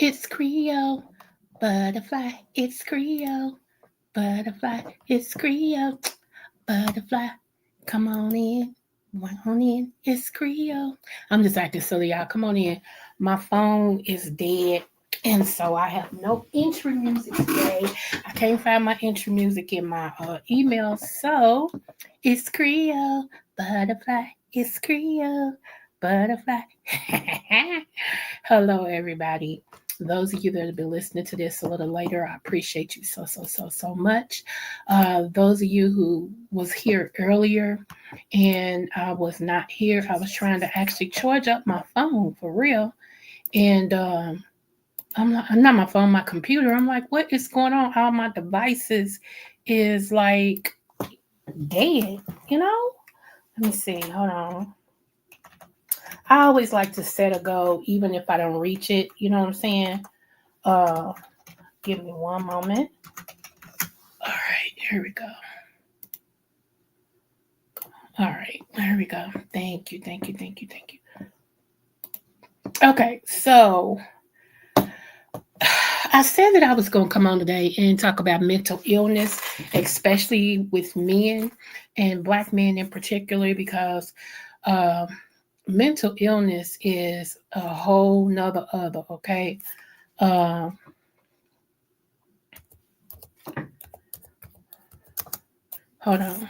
It's Creole. Butterfly, it's Creole. Butterfly, it's Creole. Butterfly, come on in. Come on in. It's Creole. I'm just acting silly, y'all. Come on in. My phone is dead. And so I have no intro music today. I can't find my intro music in my email. So it's Creole. Butterfly, it's Creole. Butterfly. Hello, everybody. Those of you that have been listening to this a little later, I appreciate you so much. Those of you who was here earlier and I was not here, I was trying to actually charge up my phone for real, and I'm not my phone, my computer. I'm like, what is going on? All my devices is like dead, you know? Let me see. Hold on. I always like to set a goal, even if I don't reach it. You know what I'm saying? Uh, Give me one moment. All right, here we go. All right, here we go. Thank you. Okay, so I said that I was going to come on today and talk about mental illness, especially with men and Black men in particular, because uh, mental illness is a whole nother other. Okay. Uh, Hold on.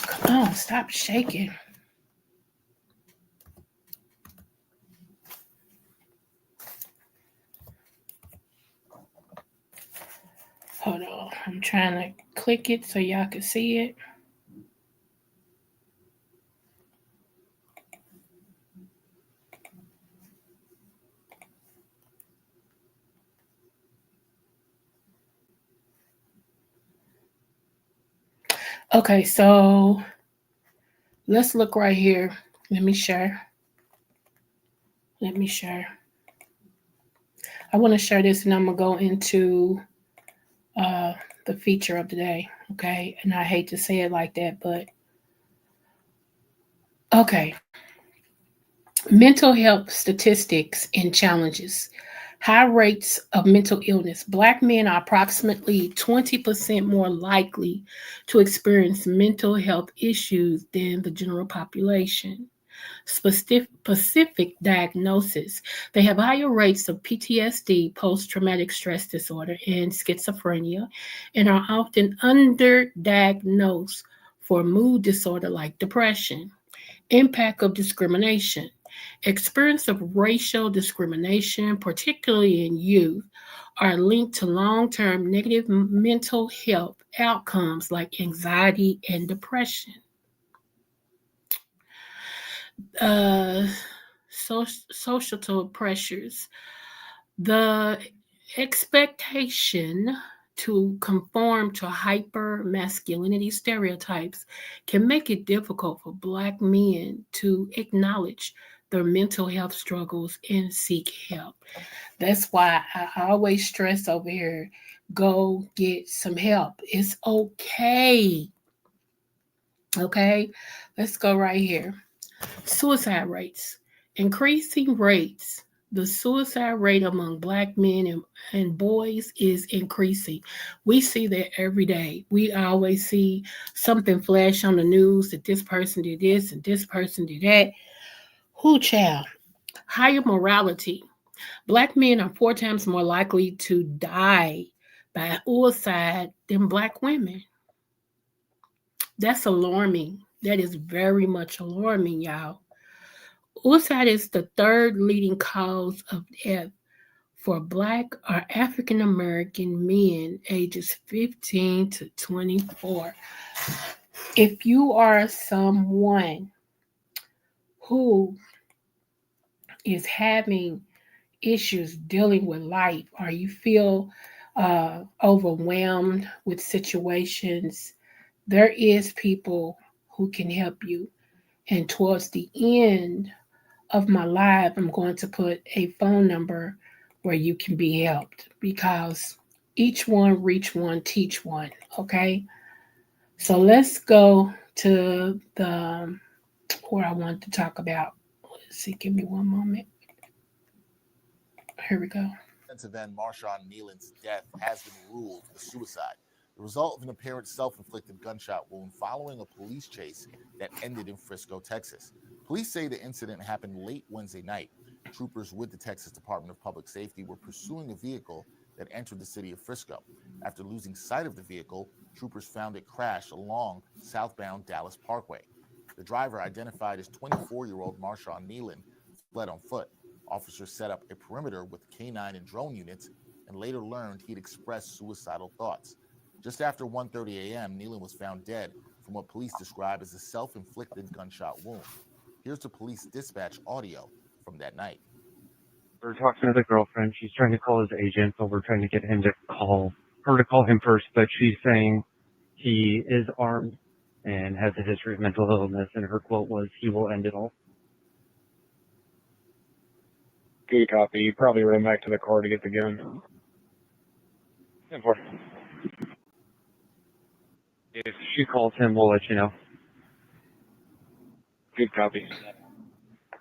Come on, stop shaking. Hold on. I'm trying to click it so y'all can see it. Okay, so let's look right here. Let me share. Let me share. I want to share this and I'm going to go into uh, the feature of the day. Okay. And I hate to say it like that, but okay. Mental health statistics and challenges. High rates of mental illness. Black men are approximately 20% more likely to experience mental health issues than the general population. Specific diagnosis. They have higher rates of PTSD, post traumatic stress disorder, and schizophrenia, and are often underdiagnosed for mood disorder like depression. Impact of discrimination. Experience of racial discrimination, particularly in youth, are linked to long term negative mental health outcomes like anxiety and depression. Uh, Societal pressures. The expectation to conform to hyper masculinity stereotypes can make it difficult for Black men to acknowledge their mental health struggles and seek help. That's why I always stress over here, go get some help. It's okay. Okay, let's go right here. Suicide rates. Increasing rates. The suicide rate among Black men and boys is increasing. We see that every day. We always see something flash on the news that this person did this and this person did that. Who child? Higher morality. Black men are 4 times more likely to die by suicide than Black women. That's alarming. That is very much alarming, y'all. Suicide is the third leading cause of death for Black or African American men ages 15 to 24. If you are someone who is having issues dealing with life, or you feel overwhelmed with situations, there is people who can help you. And towards the end of my live, I'm going to put a phone number where you can be helped, because each one, reach one, teach one. Okay. So let's go to the where I wanted to talk about. Let's see, give me one moment. Here we go. Event Marshawn Kneeland's death has been ruled a suicide, the result of an apparent self inflicted gunshot wound following a police chase that ended in Frisco, Texas. Police say the incident happened late Wednesday night. Troopers with the Texas Department of Public Safety were pursuing a vehicle that entered the city of Frisco. After losing sight of the vehicle, troopers found it crashed along southbound Dallas Parkway. The driver, identified as 24-year-old Marshawn Kneeland, fled on foot. Officers set up a perimeter with K9 and drone units and later learned he'd expressed suicidal thoughts. Just after 1:30 a.m., Nealon was found dead from what police describe as a self-inflicted gunshot wound. Here's the police dispatch audio from that night. We're talking to the girlfriend. She's trying to call his agent, but we're trying to get him to call her to call him first. But she's saying he is armed and has a history of mental illness, and her quote was, "He will end it all." Good copy. You probably ran back to the car to get the gun. 10-4. If she calls him, we'll let you know. Good copy.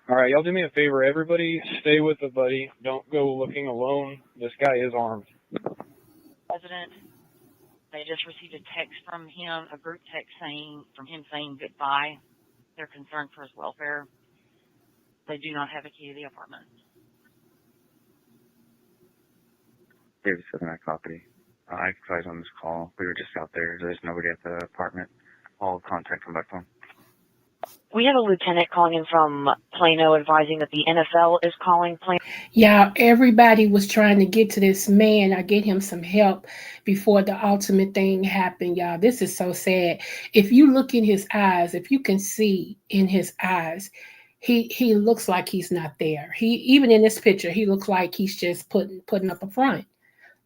All right, y'all do me a favor. Everybody stay with the buddy. Don't go looking alone. This guy is armed. President, they just received a text from him, a group text from him saying goodbye. They're concerned for his welfare. They do not have a key to the apartment. David said my copy. I advised on this call. We were just out there. There's nobody at the apartment. All contact from by phone. We have a lieutenant calling in from Plano advising that the NFL is calling Plano. Yeah, everybody was trying to get to this man. I get him some help before the ultimate thing happened, y'all. This is so sad. If you look in his eyes, if you can see in his eyes, he looks like he's not there. He, even in this picture, he looks like he's just putting up a front.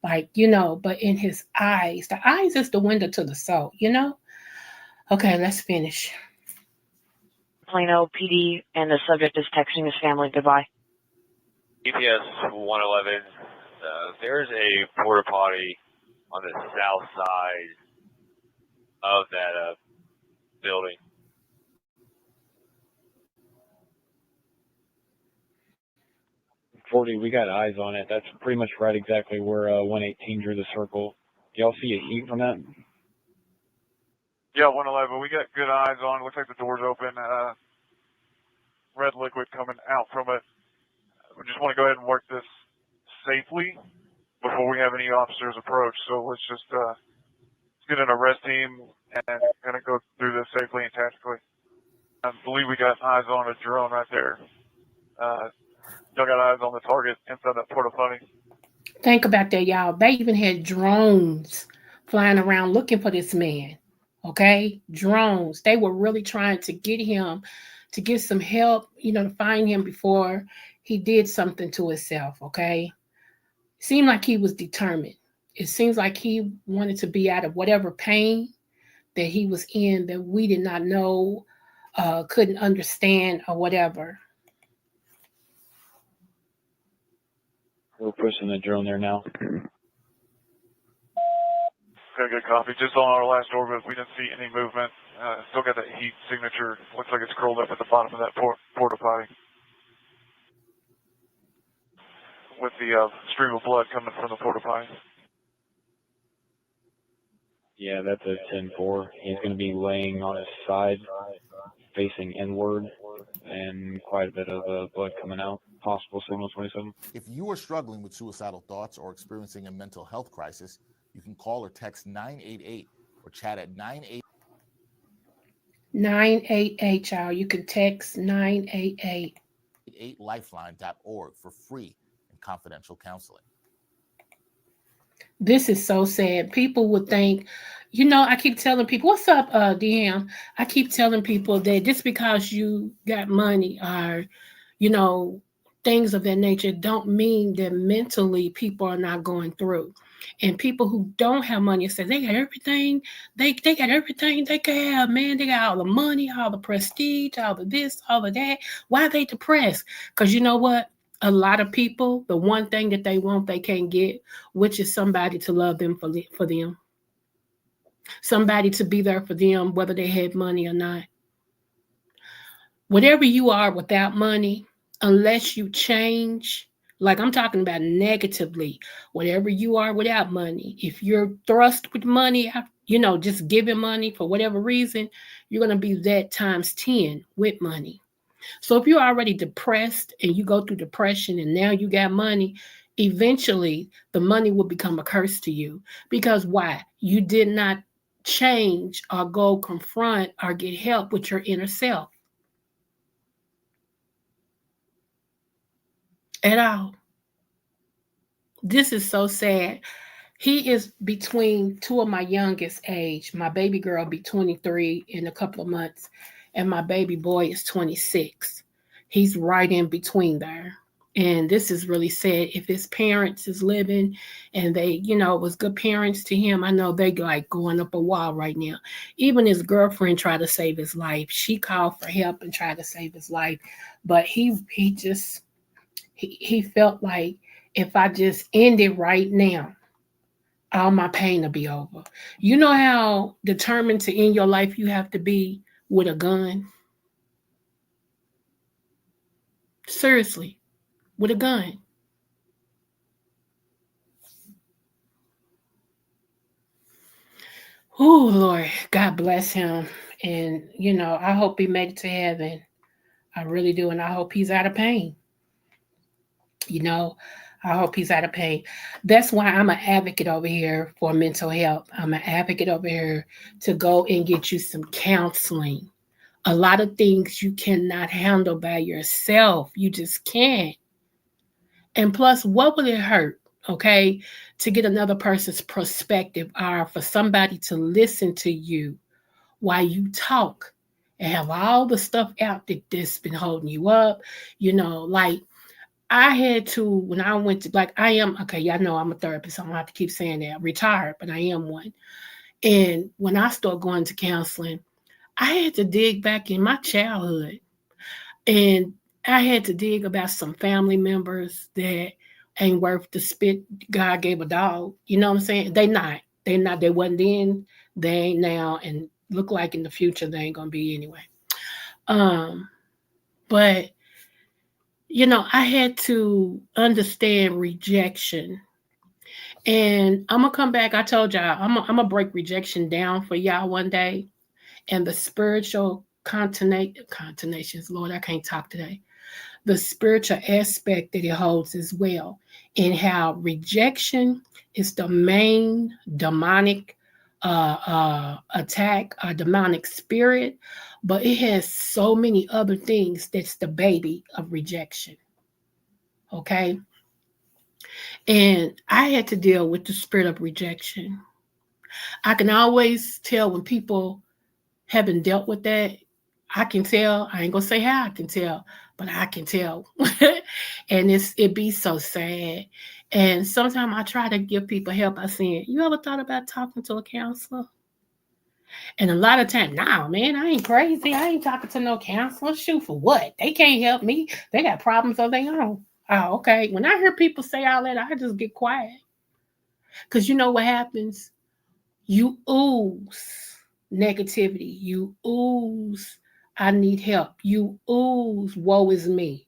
Like, but in his eyes, the eyes is the window to the soul, Okay, let's finish. Plano PD, and the subject is texting his family goodbye. EPS 111, there's a porta potty on the south side of that building. 40, we got eyes on it. That's pretty much right exactly where 118 drew the circle. Y'all see a heat from that? Yeah, 111. We got good eyes on. Looks like the door's open. Red liquid coming out from it. We just want to go ahead and work this safely before we have any officers approach. So let's just get an arrest team and kind of go through this safely and tactically. I believe we got eyes on a drone right there. Y'all got eyes on the target inside that porta potty. Think about that, y'all. They even had drones flying around looking for this man. Okay? Drones. They were really trying to get him, to get some help, to find him before he did something to himself. Okay? It seemed like he was determined. It seems like he wanted to be out of whatever pain that he was in that we did not know, couldn't understand, or whatever. We're pushing the drone there now. Okay, good copy. Just on our last orbit, we didn't see any movement. Still got that heat signature. Looks like it's curled up at the bottom of that porta potty. With the stream of blood coming from the porta potty. Yeah, that's a 10-4. He's going to be laying on his side, facing inward, and quite a bit of blood coming out. Possible signal 27. If you are struggling with suicidal thoughts or experiencing a mental health crisis, you can call or text 988 or chat at 988, y'all. You can text 988. 8lifeline.org for free and confidential counseling. This is so sad. People would think, I keep telling people, what's up, DM? I keep telling people that just because you got money or, things of that nature don't mean that mentally people are not going through. And people who don't have money say they got everything. They got everything they can have, man. They got all the money, all the prestige, all the this, all of that. Why are they depressed? Because you know what? A lot of people, the one thing that they want, they can't get, which is somebody to love them for them. somebody to be there for them, whether they had money or not. Whatever you are without money, unless you change, like I'm talking about negatively, whatever you are without money, if you're thrust with money, just giving money for whatever reason, you're going to be that times 10 with money. So if you're already depressed and you go through depression and now you got money, eventually the money will become a curse to you. Because why? You did not change or go confront or get help with your inner self at all. This is so sad. He is between two of my youngest age. My baby girl be 23 in a couple of months, and my baby boy is 26. He's right in between there. And this is really sad. If his parents is living and they, was good parents to him, I know they like going up a wall right now. Even his girlfriend tried to save his life. She called for help and tried to save his life. But he felt like if I just end it right now, all my pain will be over. You know how determined to end your life you have to be with a gun? Seriously, with a gun. Oh, Lord, God bless him. And, I hope he made it to heaven. I really do. And I hope he's out of pain. You know, I hope he's out of pain. That's why I'm an advocate over here for mental health. I'm an advocate over here to go and get you some counseling. A lot of things you cannot handle by yourself. You just can't. And plus, what would it hurt, okay, to get another person's perspective or for somebody to listen to you while you talk and have all the stuff out that's been holding you up? Like I had to, when I went to, like, I am, okay, y'all know I'm a therapist, so I don't have to keep saying that. I'm retired, but I am one. And when I started going to counseling, I had to dig back in my childhood. And I had to dig about some family members that ain't worth the spit God gave a dog. You know what I'm saying? They not. They not. They wasn't then. They ain't now. And look like in the future they ain't gonna be anyway. Um, but I had to understand rejection. And I'm gonna come back. I told y'all I'm gonna break rejection down for y'all one day. And the spiritual continuations, Lord, I can't talk today. The spiritual aspect that it holds as well, and how rejection is the main demonic attack, a demonic spirit, but it has so many other things that's the baby of rejection. Okay. And I had to deal with the spirit of rejection. I can always tell when people haven't dealt with that. I can tell. I ain't gonna say how I can tell, but I can tell. And it be so sad. And sometimes I try to give people help by saying, "You ever thought about talking to a counselor?" And a lot of times, nah, man, I ain't crazy. I ain't talking to no counselor. Shoot, for what? They can't help me. They got problems of their own. Oh, okay. When I hear people say all that, I just get quiet. Because you know what happens? You ooze negativity. You ooze, I need help. You ooze, woe is me.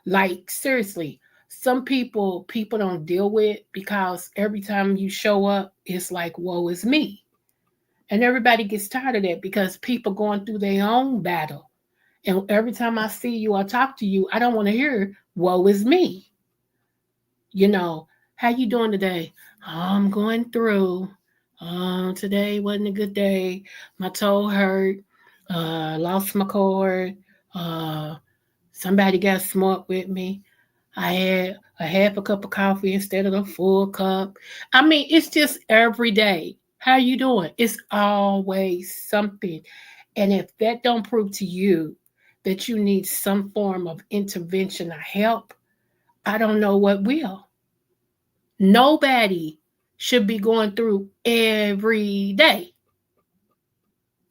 Like, seriously, some people don't deal with because every time you show up, it's like, woe is me. And everybody gets tired of that because people going through their own battle. And every time I see you or talk to you, I don't want to hear, woe is me. you know, how you doing today? I'm going through. Today wasn't a good day. My toe hurt. Lost my cord. Uh, Somebody got smart with me. I had a half a cup of coffee instead of a full cup. I mean, it's just every day. How you doing? It's always something. And if that don't prove to you that you need some form of intervention or help, I don't know what will. Nobody should be going through every day.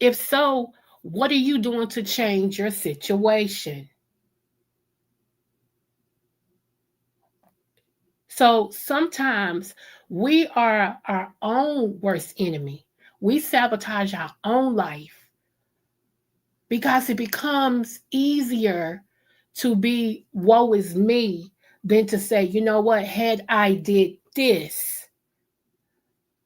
If so, what are you doing to change your situation? So sometimes we are our own worst enemy. We sabotage our own life because it becomes easier to be woe is me than to say, you know what, had I did this,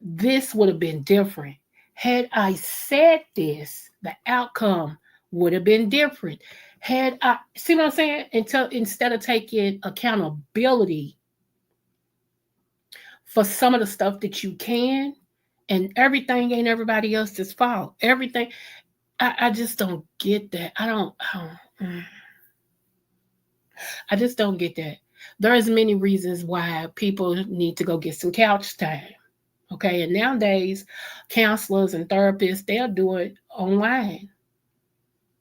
this would have been different. Had I said this, the outcome would have been different. Had I, see what I'm saying? Instead of taking accountability for some of the stuff that you can, and everything ain't everybody else's fault. Everything, I just don't get that. I just don't get that. There's many reasons why people need to go get some couch time. Okay, and nowadays, counselors and therapists, they'll do it online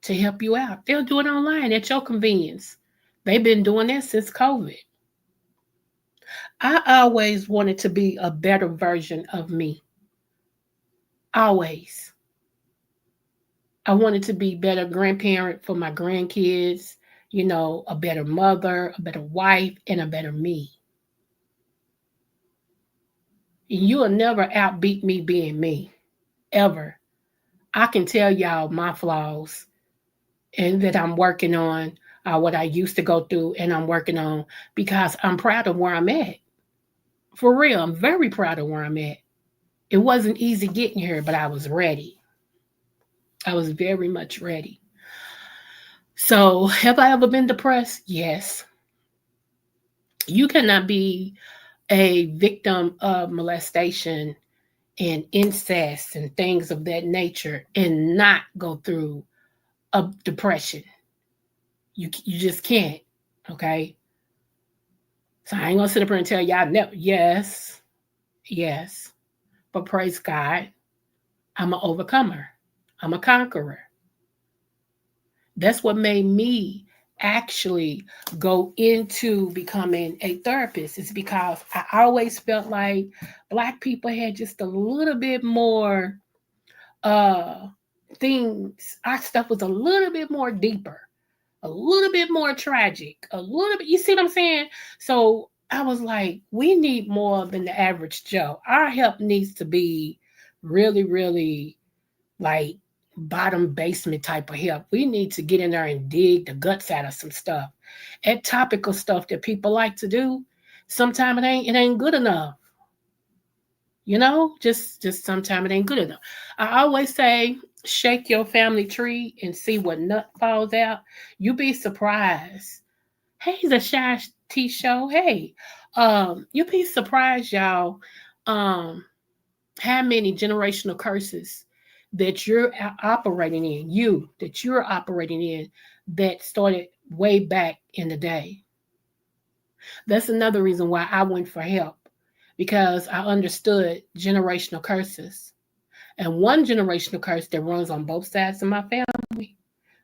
to help you out. They'll do it online at your convenience. They've been doing that since COVID. I always wanted to be a better version of me. Always. I wanted to be better grandparent for my grandkids, a better mother, a better wife, and a better me. And you'll never outbeat me being me, ever. I can tell y'all my flaws and that I'm working on, what I used to go through and I'm working on, because I'm proud of where I'm at. For real, I'm very proud of where I'm at. It wasn't easy getting here, but I was ready. I was very much ready. So, have I ever been depressed? Yes. You cannot be a victim of molestation and incest and things of that nature and not go through a depression. You just can't. Okay. So I ain't gonna sit up here and tell y'all never. Yes, yes. But praise God, I'm an overcomer. I'm a conqueror. That's what made me actually go into becoming a therapist. It's because I always felt like Black people had just a little bit more uh things. Our stuff was a little bit more deeper, a little bit more tragic, a little bit, you see what I'm saying? So I was like, we need more than the average Joe. Our help needs to be really, really like bottom basement type of help. We need to get in there and dig the guts out of some stuff. That topical stuff that people like to do, sometimes it ain't good enough. Just sometimes it ain't good enough. I always say, shake your family tree and see what nut falls out. You be surprised. Hey, the Shy T Show. Hey, you be surprised, y'all, how many generational curses that you're operating in, that you're operating in, that started way back in the day. That's another reason why I went for help, because I understood generational curses. And one generational curse that runs on both sides of my family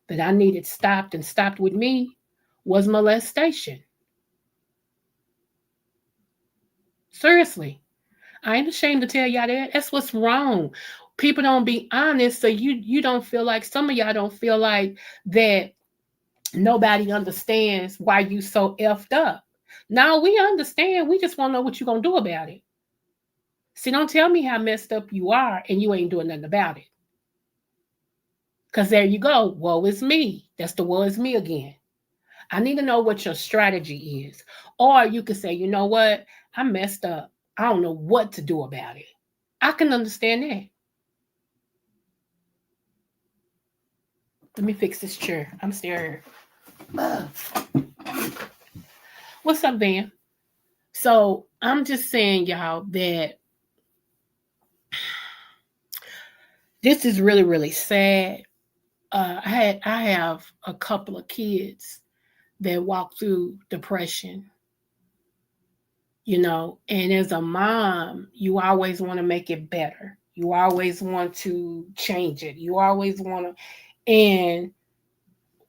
that I needed stopped and stopped with me was molestation. Seriously. I ain't ashamed to tell y'all that. That's what's wrong. People don't be honest, so you don't feel like, some of y'all don't feel like that nobody understands why you so effed up. Now we understand. We just want to know what you're gonna do about it. See, don't tell me how messed up you are and you ain't doing nothing about it. Because there you go. Woe is me. That's the woe is me again. I need to know what your strategy is. Or you could say, you know what? I messed up. I don't know what to do about it. I can understand that. Let me fix this chair. I'm scared. What's up, Van? So I'm just saying, y'all, that this is really, really sad. I have a couple of kids that walk through depression, and as a mom, you always want to make it better. You always want to change it. You always want to. And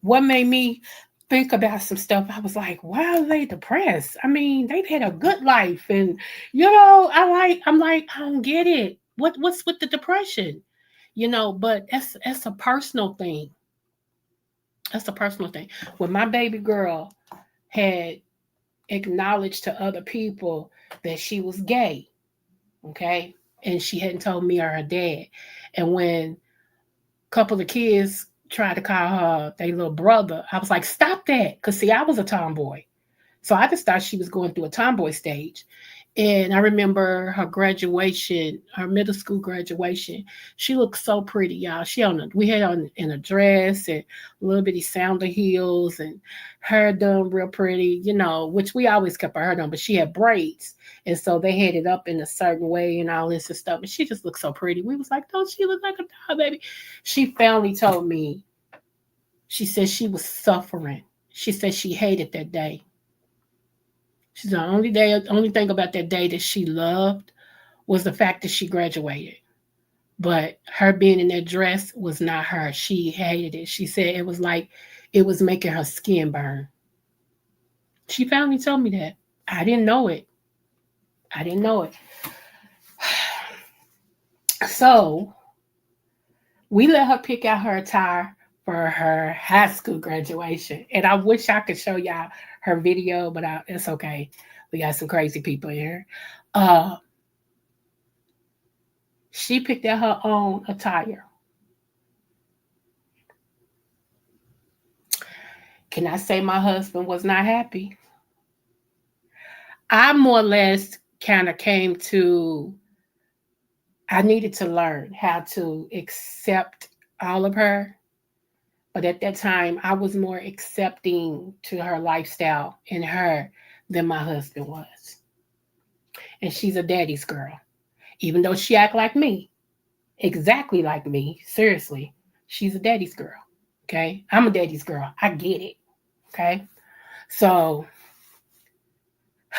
what made me think about some stuff, I was like, why are they depressed? I mean, they've had a good life, and I'm like, I don't get it. What's with the depression? But that's a personal thing. That's a personal thing. When my baby girl had acknowledged to other people that she was gay, okay? and she hadn't told me or her dad. And when a couple of kids tried to call her their little brother, I was like, stop that. Because, see, I was a tomboy. So I just thought she was going through a tomboy stage. And I remember her graduation, her middle school graduation. She looked so pretty, y'all. We had on in a dress and a little bitty sounder heels and hair done real pretty, which we always kept her hair done, but she had braids. And so they had it up in a certain way and all this and stuff. And she just looked so pretty. We was like, don't she look like a doll, baby? She finally told me, she said she was suffering. She said she hated that day. She's the only thing about that day that she loved was the fact that she graduated. But her being in that dress was not her. She hated it. She said it was like it was making her skin burn. She finally told me that. I didn't know it. I didn't know it. So we let her pick out her attire for her high school graduation. And I wish I could show y'all her video, but it's okay. We got some crazy people in here. She picked out her own attire. Can I say my husband was not happy? I more or less kind of came to, I needed to learn how to accept all of her. But at that time, I was more accepting to her lifestyle and her than my husband was. And she's a daddy's girl. Even though she act like me, exactly like me, seriously, she's a daddy's girl. Okay? I'm a daddy's girl. I get it. Okay? So,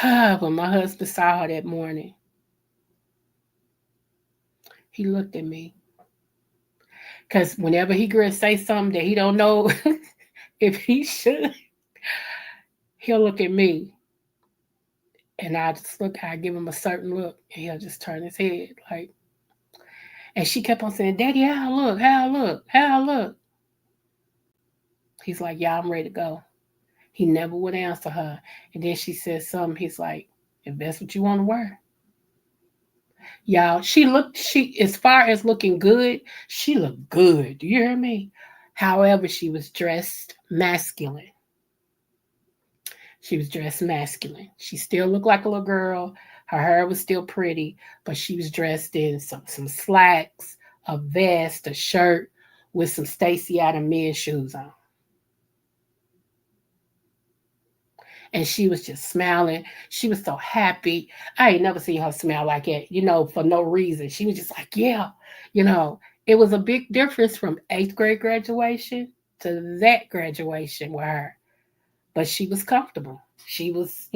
when my husband saw her that morning, he looked at me. Because whenever he gonna say something that he don't know if he should, he'll look at me. And I give him a certain look, and he'll just turn his head like. And she kept on saying, Daddy, how I look, how I look, how I look. He's like, yeah, I'm ready to go. He never would answer her. And then she said something. He's like, if that's what you want to wear. Y'all, as far as looking good, she looked good. Do you hear me? However, she was dressed masculine. She was dressed masculine. She still looked like a little girl. Her hair was still pretty, but she was dressed in some slacks, a vest, a shirt with some Stacy Adams men's shoes on. And she was just smiling. She was so happy. I ain't never seen her smile like that, for no reason. She was just like, yeah, it was a big difference from 8th grade graduation to that graduation with her. But she was comfortable. She was,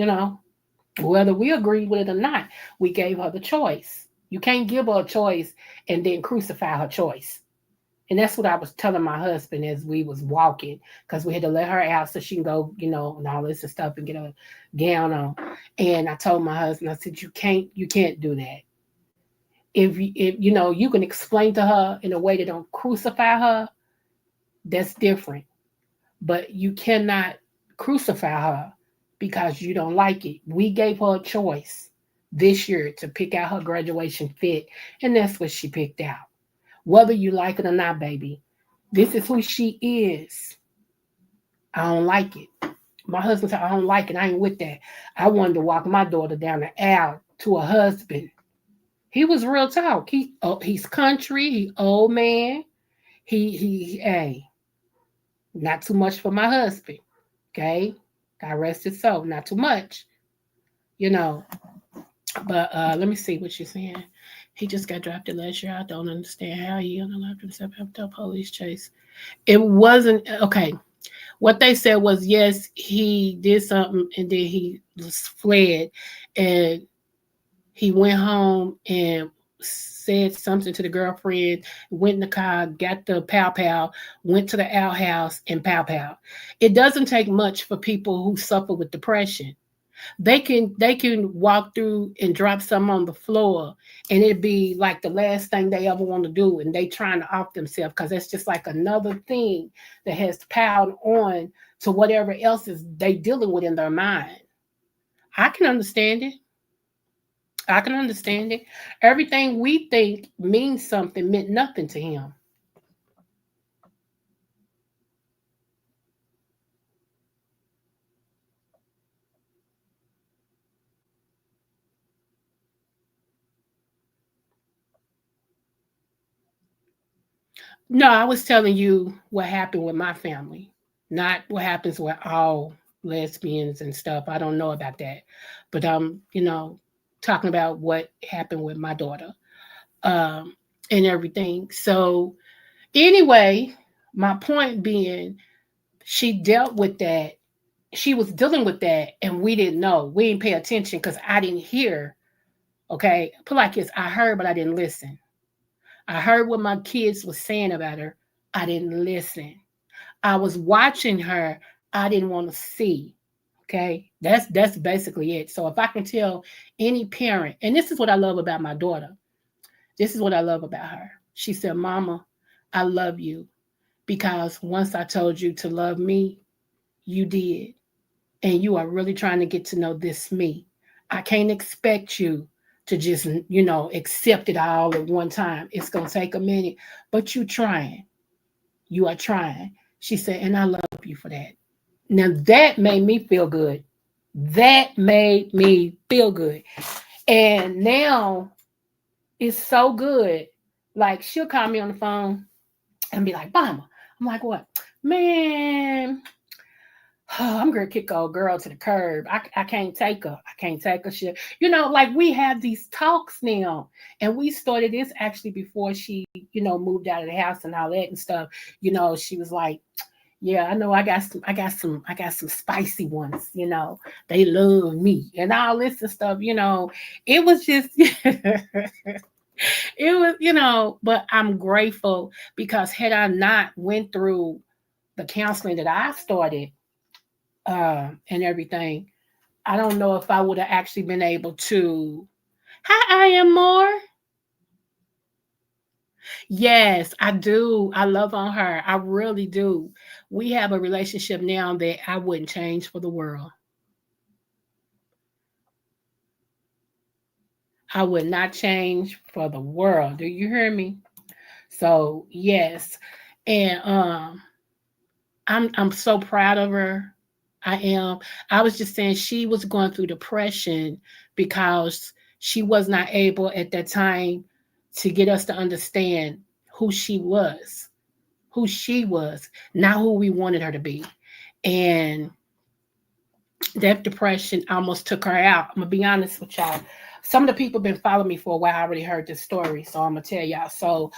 whether we agreed with it or not, we gave her the choice. You can't give her a choice and then crucify her choice. And that's what I was telling my husband as we was walking, because we had to let her out so she can go, and all this and stuff and get a gown on. And I told my husband, I said, you can't do that. If you can explain to her in a way that don't crucify her, that's different. But you cannot crucify her because you don't like it. We gave her a choice this year to pick out her graduation fit, and that's what she picked out. Whether you like it or not, baby, this is who she is. I don't like it. My husband said, I don't like it. I ain't with that. I wanted to walk my daughter down the aisle to a husband. He was real talk. He's country. He old man. Hey, not too much for my husband. Okay? God rest his soul. Not too much. But let me see what you're saying. He just got drafted last year. I don't understand how he unlocked himself after a police chase. It wasn't okay. What they said was, yes, he did something and then he fled, and he went home and said something to the girlfriend, went in the car, got the pow, went to the outhouse and pow. It doesn't take much for people who suffer with depression. They can walk through and drop something on the floor, and it'd be like the last thing they ever want to do, and they trying to off themselves because it's just like another thing that has piled on to whatever else is they dealing with in their mind. I can understand it. I can understand it. Everything we think means something meant nothing to him. No, I was telling you what happened with my family, not what happens with all lesbians and stuff. I don't know about that. But talking about what happened with my daughter um, and everything. So, anyway, my point being, she dealt with that. She was dealing with that, and we didn't know. We didn't pay attention because I didn't hear. Okay, put like this: I heard, but I didn't listen. I heard what my kids was saying about her. I didn't listen. I was watching her. I didn't want to see. Okay, that's basically it. So if I can tell any parent, and this is what I love about my daughter. This is what I love about her. She said, "Mama, I love you because once I told you to love me, you did. And you are really trying to get to know this me. I can't expect you to just, accept it all at one time. It's going to take a minute, but you trying. You are trying." She said, "And I love you for that." Now that made me feel good. That made me feel good. And now it's so good. Like she'll call me on the phone and be like, "Mama." I'm like, "What?" "Man, I'm gonna kick old girl to the curb. I can't take her. I can't take her shit." Like we have these talks now. And we started this actually before she, moved out of the house and all that and stuff. She was like, "Yeah, I know I got some spicy ones, they love me and all this and stuff." It was just it was, but I'm grateful because had I not went through the counseling that I started and everything, I don't know if I would have actually been able to. Hi, I am more. Yes, I do. I love on her. I really do. We have a relationship now that I wouldn't change for the world. I would not change for the world. Do you hear me? So yes, and I'm so proud of her. I am. I was just saying she was going through depression because she was not able at that time to get us to understand who she was, who she was, not who we wanted her to be. And that depression almost took her out. I'm gonna be honest with y'all. Some of the people been following me for a while. I already heard this story, so I'm gonna tell y'all. So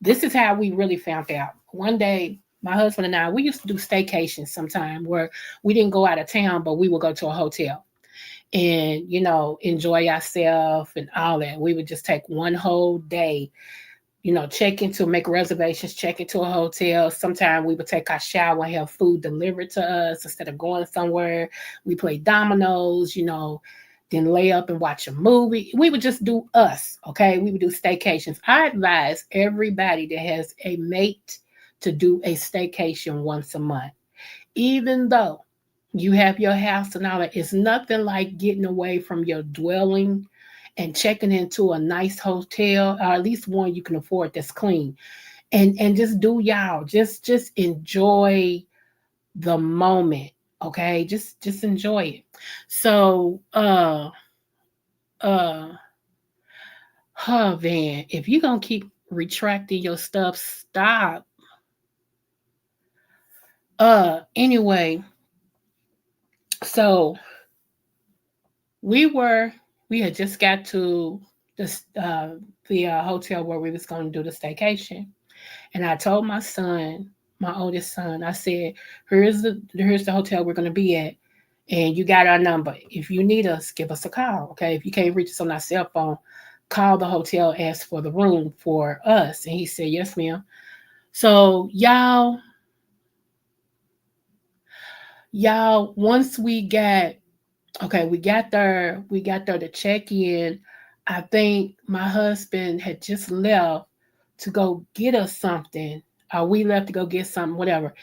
this is how we really found out. One day, my husband and I, we used to do staycations sometime where we didn't go out of town, but we would go to a hotel and, enjoy ourselves and all that. We would just take one whole day, check into, make reservations, check into a hotel. Sometimes we would take our shower and have food delivered to us instead of going somewhere. We play dominoes, then lay up and watch a movie. We would just do us, okay? We would do staycations. I advise everybody that has a mate to do a staycation once a month. Even though you have your house and all that, it's nothing like getting away from your dwelling and checking into a nice hotel, or at least one you can afford that's clean. And just do y'all. Just enjoy the moment. Okay. Just enjoy it. So uh oh man, if you're gonna keep retracting your stuff, stop. Anyway, so we were we had just got to this the hotel where we was gonna do the staycation. And I told my son, my oldest son, I said, here's the hotel we're gonna be at. And you got our number. If you need us, give us a call. Okay. If you can't reach us on our cell phone, call the hotel, ask for the room for us. And he said, "Yes, ma'am." So y'all, once we got there to check in. I think my husband had just left to go get us something. Or we left to go get something, whatever.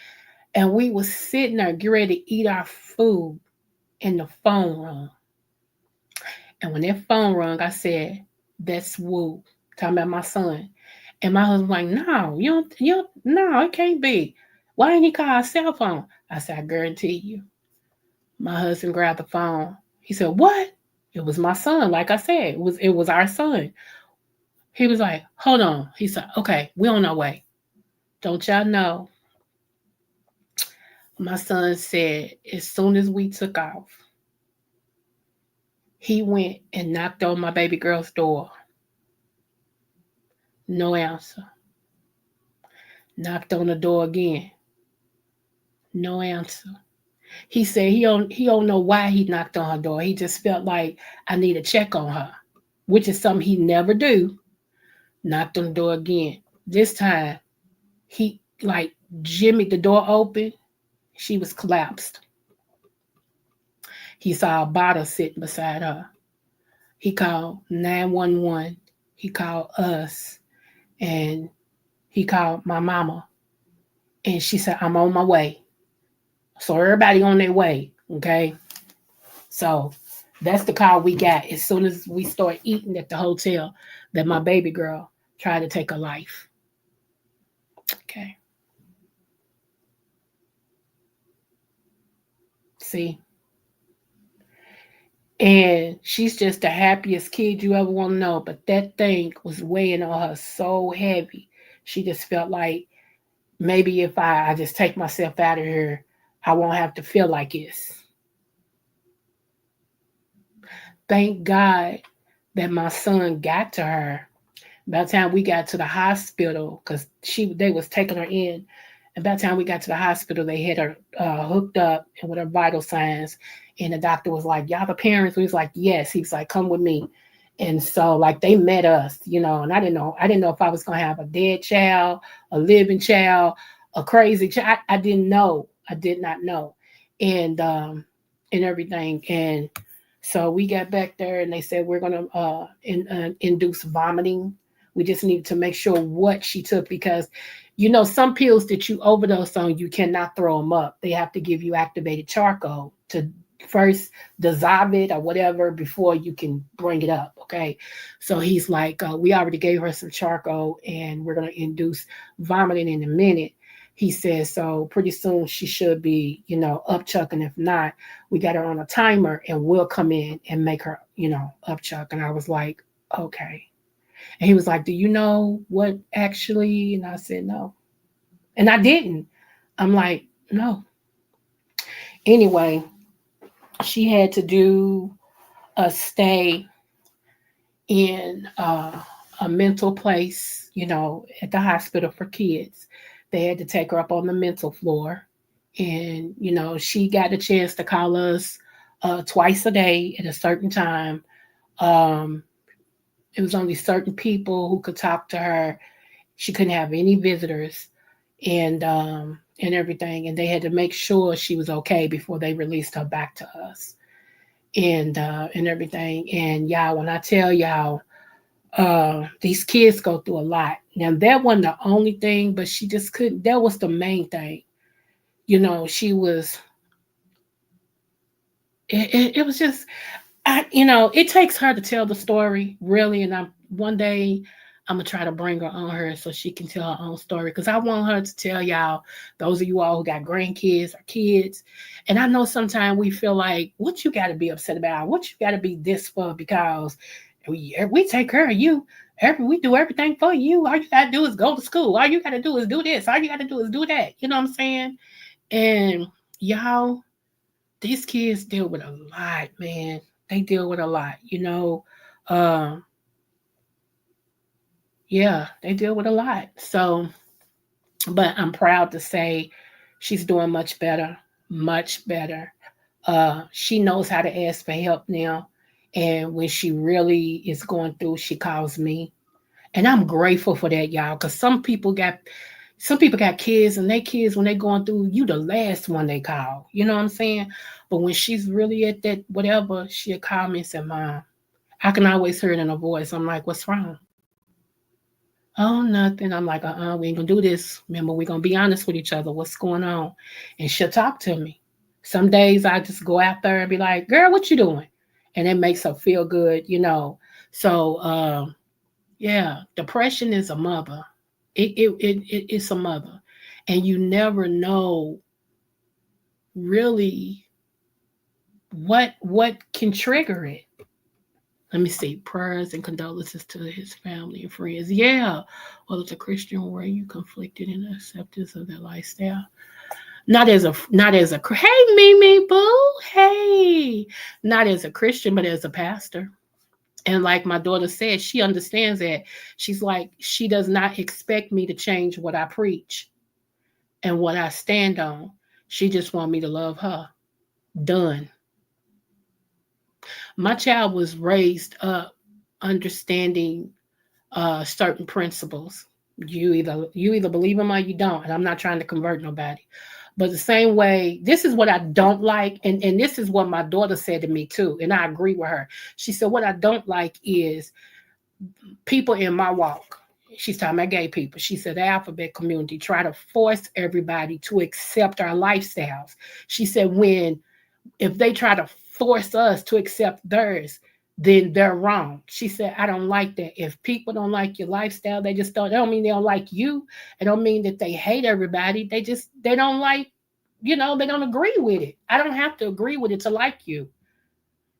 And we was sitting there getting ready to eat our food, and the phone rung. And when that phone rung, I said, "That's Woo," talking about my son. And my husband like, "No, no, it can't be. Why didn't he call a cell phone?" I said, "I guarantee you." My husband grabbed the phone. He said, "What?" It was my son. Like I said, it was our son. He was like, "Hold on." He said, "Okay, we on our way." Don't y'all know? My son said, as soon as we took off, he went and knocked on my baby girl's door. No answer. Knocked on the door again. No answer. He said he don't know why he knocked on her door. He just felt like I need to check on her, which is something he never do. Knocked on the door again. This time he like jimmied the door open. She was collapsed. He saw a bottle sitting beside her. He called 911. He called us, and he called my mama, and she said, "I'm on my way." So everybody on their way, okay? So that's the call we got as soon as we start eating at the hotel that my baby girl tried to take her life. Okay. See? And she's just the happiest kid you ever want to know. But that thing was weighing on her so heavy. She just felt like maybe if I just take myself out of here, I won't have to feel like this. Thank God that my son got to her. By the time we got to the hospital, because they was taking her in, and by the time we got to the hospital, they had her hooked up and with her vital signs. And the doctor was like, "Y'all the parents?" We was like, "Yes." He was like, "Come with me." And so like they met us, and I didn't know. I didn't know if I was gonna have a dead child, a living child, a crazy child. I didn't know. I did not know. And everything. And so we got back there and they said we're gonna induce vomiting. We just needed to make sure what she took because, some pills that you overdose on, you cannot throw them up. They have to give you activated charcoal to first dissolve it or whatever before you can bring it up. Okay. So he's like, we already gave her some charcoal and we're going to induce vomiting in a minute. He says, so pretty soon she should be, up chucking. If not, we got her on a timer and we'll come in and make her, up chuck. And I was like, okay. And he was like, "Do you know what actually?" And I said, "No." And I didn't. I'm like, "No." Anyway, she had to do a stay in a mental place, at the hospital for kids. They had to take her up on the mental floor. And, she got a chance to call us twice a day at a certain time. Um, it was only certain people who could talk to her. She couldn't have any visitors and everything. And they had to make sure she was okay before they released her back to us and everything. And y'all, when I tell y'all, these kids go through a lot. Now that wasn't the only thing, but she just couldn't. That was the main thing. She was. It was just it takes her to tell the story, really. And one day I'm gonna try to bring her on her so she can tell her own story. Because I want her to tell y'all, those of you all who got grandkids or kids. And I know sometimes we feel like, what you gotta be upset about? What you gotta be this for? Because we take care of you. We do everything for you. All you gotta do is go to school. All you gotta do is do this. All you gotta do is do that. You know what I'm saying? And y'all, these kids deal with a lot, man. They deal with a lot, Um, yeah, they deal with a lot. So, but I'm proud to say she's doing much better, much better. She knows how to ask for help now. And when she really is going through, she calls me. And I'm grateful for that, y'all, because some people got kids and they kids when they going through, you the last one they call. You know what I'm saying? But when she's really at that whatever, she'll call me and say, "Mom," I can always hear it in her voice. I'm like, "What's wrong?" "Oh, nothing." I'm like, we ain't gonna do this. Remember, we're gonna be honest with each other. What's going on? And she'll talk to me. Some days I just go out there and be like, "Girl, what you doing?" and it makes her feel good, So yeah, depression is a mother. It's a mother, and you never know really what can trigger it. Let me see. Prayers and condolences to his family and friends. Yeah. Well, it's a Christian where you conflicted in acceptance of their lifestyle. Not as a hey Mimi boo. Hey. Not as a Christian, but as a pastor. And like my daughter said, she understands that. She's like, she does not expect me to change what I preach and what I stand on. She just want me to love her. Done. My child was raised up understanding certain principles. You either believe them or you don't, and I'm not trying to convert nobody. But the same way, this is what I don't like, and this is what my daughter said to me too, and I agree with her. She said, "What I don't like is people in my walk." She's talking about gay people. She said the alphabet community try to force everybody to accept our lifestyles. She said when if they try to force us to accept theirs, then they're wrong. She said, I don't like that. If people don't like your lifestyle, they just don't, they don't mean they don't like you. It don't mean that they hate everybody. They don't like, they don't agree with it. I don't have to agree with it to like you.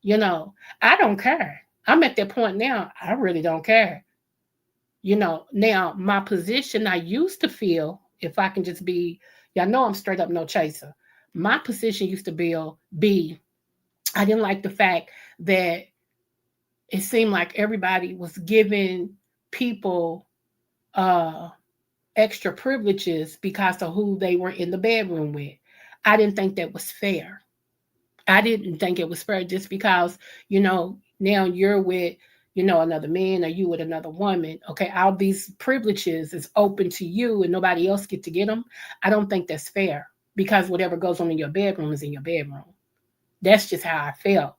You know, I don't care. I'm at that point now. I really don't care. Now my position I used to feel, if I can just be, y'all know I'm straight up no chaser. My position used to be I didn't like the fact that it seemed like everybody was giving people uh, extra privileges because of who they were in the bedroom with. I didn't think that was fair. I didn't think it was fair just because, now you're with, another man or you with another woman. Okay, all these privileges is open to you and nobody else get to get them. I don't think that's fair because whatever goes on in your bedroom is in your bedroom. That's just how I felt.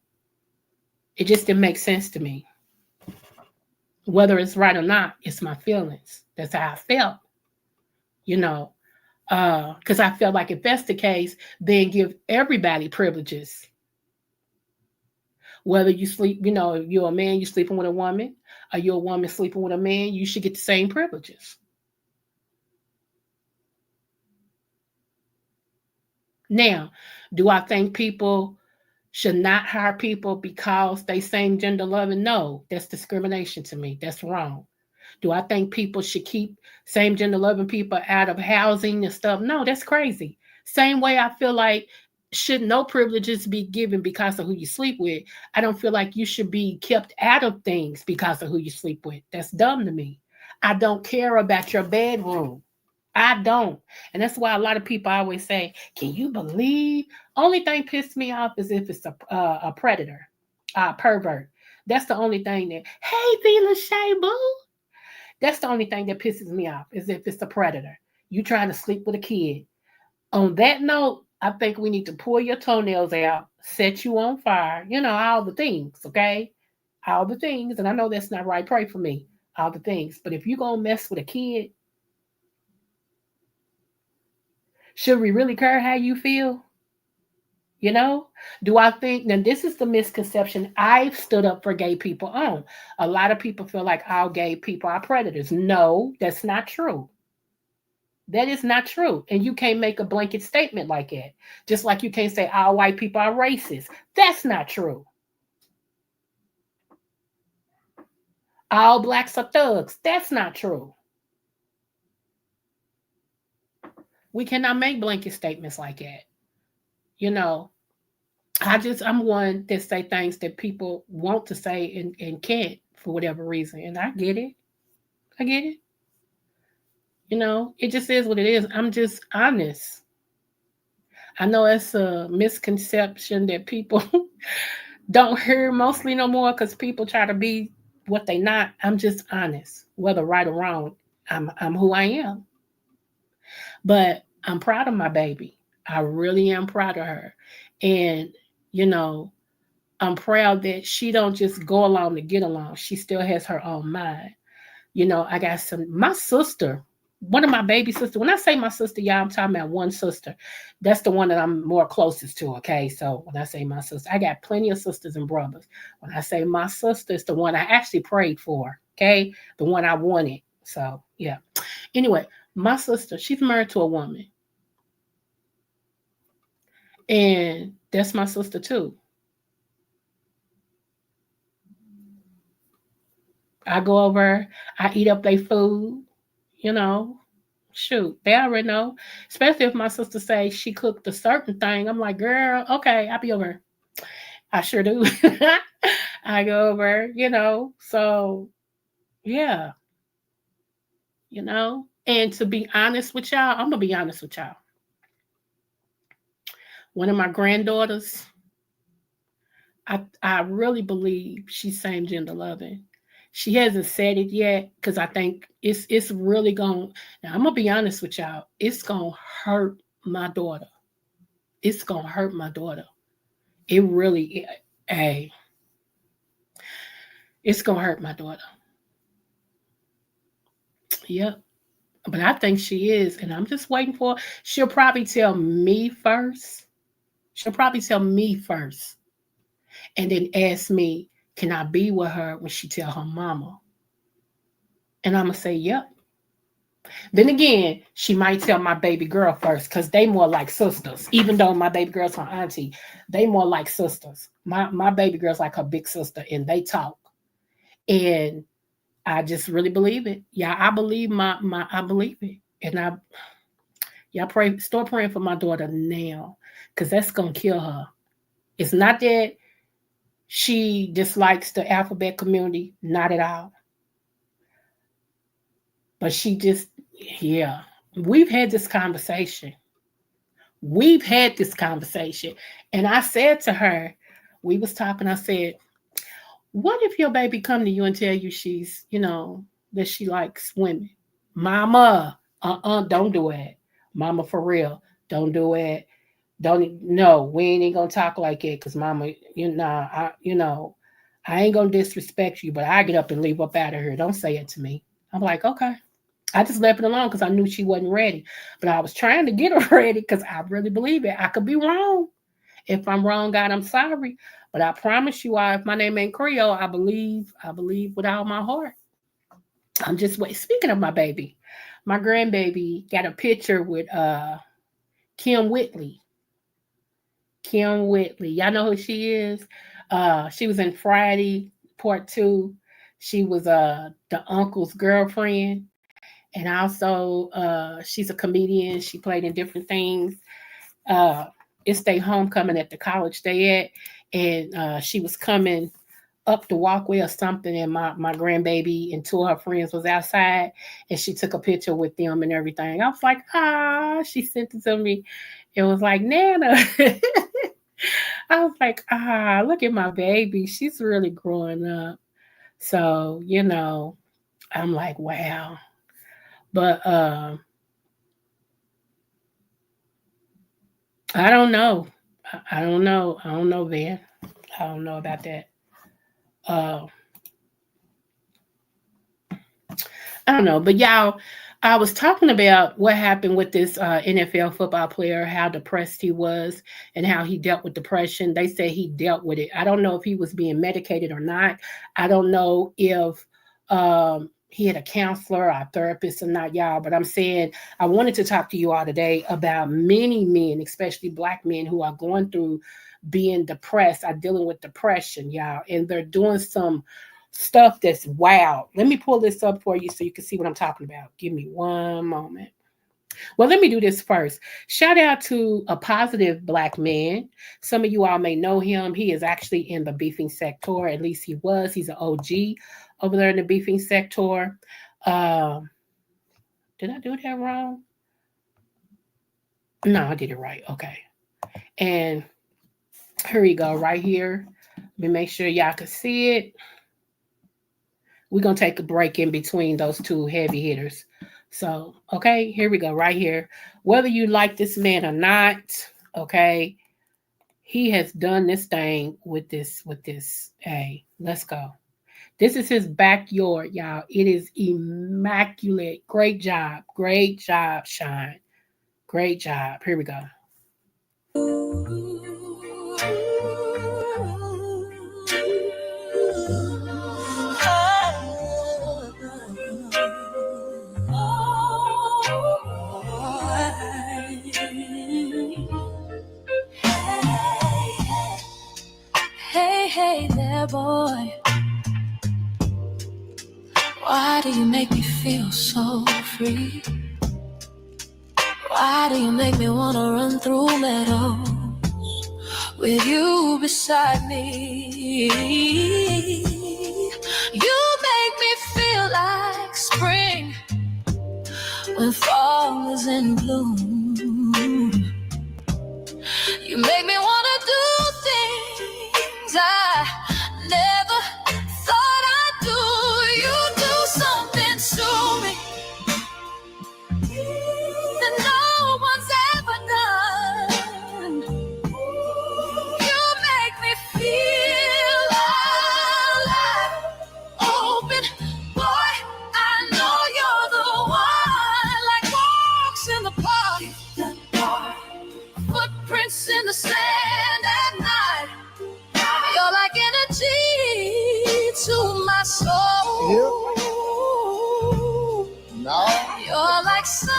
It just didn't make sense to me. Whether it's right or not, it's my feelings. That's how I felt, you know. Because I felt like if that's the case, then give everybody privileges. Whether you sleep, if you're a man, you're sleeping with a woman, or you're a woman sleeping with a man, you should get the same privileges. Now, do I think people should not hire people because they same gender loving? No, that's discrimination to me. That's wrong. Do I think people should keep same gender loving people out of housing and stuff? No, that's crazy. Same way I feel like should no privileges be given because of who you sleep with. I don't feel like you should be kept out of things because of who you sleep with. That's dumb to me. I don't care about your bedroom. I don't. And that's why a lot of people always say, can you believe? Only thing pissed me off is if it's a predator, a pervert. That's the only thing that, hey, Vila Shay Boo. That's the only thing that pisses me off is if it's a predator. You trying to sleep with a kid. On that note, I think we need to pull your toenails out, set you on fire, all the things, okay? All the things. And I know that's not right. Pray for me. All the things. But if you're going to mess with a kid, should we really care how you feel? You know, do I think now this is the misconception I've stood up for gay people on? A lot of people feel like all gay people are predators. No, that's not true. That is not true. And you can't make a blanket statement like that. Just like you can't say all white people are racist. That's not true. All blacks are thugs. That's not true. We cannot make blanket statements like that. You know, I'm one that say things that people want to say and can't for whatever reason. And I get it. I get it. It just is what it is. I'm just honest. I know it's a misconception that people don't hear mostly no more because people try to be what they not. I'm just honest, whether right or wrong. I'm who I am. But I'm proud of my baby. I really am proud of her. And, you know, I'm proud that she don't just go along to get along. She still has her own mind. I got my sister. one of my baby sisters. When I say my sister, y'all, I'm talking about one sister. That's the one that I'm more closest to. Okay, so when I say my sister, I got plenty of sisters and brothers. When I say my sister, it's the one I actually prayed for. Okay, the one I wanted. So yeah. Anyway, my sister, she's married to a woman, and that's my sister too. I go over, I eat up their food, you know. Shoot, they already know. Especially if my sister say she cooked a certain thing. I'm like, girl, okay, I'll be over. I sure do. I go over, So yeah, you know. And to be honest with y'all, I'm gonna be honest with y'all. One of my granddaughters, I really believe she's same gender loving. She hasn't said it yet because I think it's really going. Now I'm gonna be honest with y'all. It's gonna hurt my daughter. It's gonna hurt my daughter. It really, hey, it's gonna hurt my daughter. Yep. But I think she is, and I'm just waiting for. She'll probably tell me first. She'll probably tell me first, and then ask me, "Can I be with her when she tell her mama?" And I'm gonna say, "Yep." Then again, she might tell my baby girl first, cause they more like sisters. Even though my baby girl's her auntie, they more like sisters. My baby girl's like her big sister, and they talk. And I just really believe it. Yeah, I believe my I believe it, and I y'all pray, start praying for my daughter now, because that's gonna kill her. It's not that she dislikes the alphabet community, not at all. But she just, yeah. We've had this conversation. We've had this conversation. And I said to her, we was talking, I said, what if your baby come to you and tell you she's, that she likes women? Mama, don't do it. Mama, for real, don't do it. Don't no, we ain't gonna talk like it, cause mama, I ain't gonna disrespect you, but I get up and leave up out of here. Don't say it to me. I'm like, okay. I just left it alone because I knew she wasn't ready. But I was trying to get her ready because I really believe it. I could be wrong. If I'm wrong, God, I'm sorry. But I promise you, if my name ain't Creole, I believe with all my heart. I'm just wait. Speaking of my baby, my grandbaby got a picture with Kim Whitley. Kim Whitley. Y'all know who she is? She was in Friday Part 2. She was the uncle's girlfriend. And also she's a comedian. She played in different things. Uh, it's their homecoming at the college they at. And she was coming up the walkway or something, and my grandbaby and two of her friends was outside, and she took a picture with them and everything. I was like, she sent it to me. It was like, Nana. I was like, look at my baby. She's really growing up. So, I'm like, wow. But I don't know. I don't know. I don't know, Van. I don't know about that. Uh, I don't know. But y'all, I was talking about what happened with this NFL football player, how depressed he was, and how he dealt with depression. They say he dealt with it. I don't know if he was being medicated or not. I don't know if he had a counselor or a therapist or not, y'all. But I'm saying I wanted to talk to you all today about many men, especially Black men, who are going through being depressed, are dealing with depression, y'all, and they're doing some stuff that's wild. Let me pull this up for you so you can see what I'm talking about. Give me one moment. Well, let me do this first. Shout out to a positive Black man. Some of you all may know him. He is actually in the beefing sector. At least he was. He's an OG over there in the beefing sector. Did I do that wrong? No, I did it right. Okay. And here we go, right here. Let me make sure y'all can see it. We're going to take a break in between those two heavy hitters. So, okay, here we go, right here. Whether you like this man or not, okay, he has done this thing with this. Hey, let's go. This is his backyard, y'all. It is immaculate. Great job. Great job, Sean. Great job. Here we go. Hey, hey there, boy. Why do you make me feel so free? Why do you make me wanna run through meadows with you beside me? You make me feel like spring when fall is in bloom. You make me wanna do things I never thought I'd do. You do something to me that no one's ever done. You make me feel alive, open, boy. I know you're the one. Like walks in the park, footprints in the sand at night. You're like energy to my soul. No. You're like sunbeams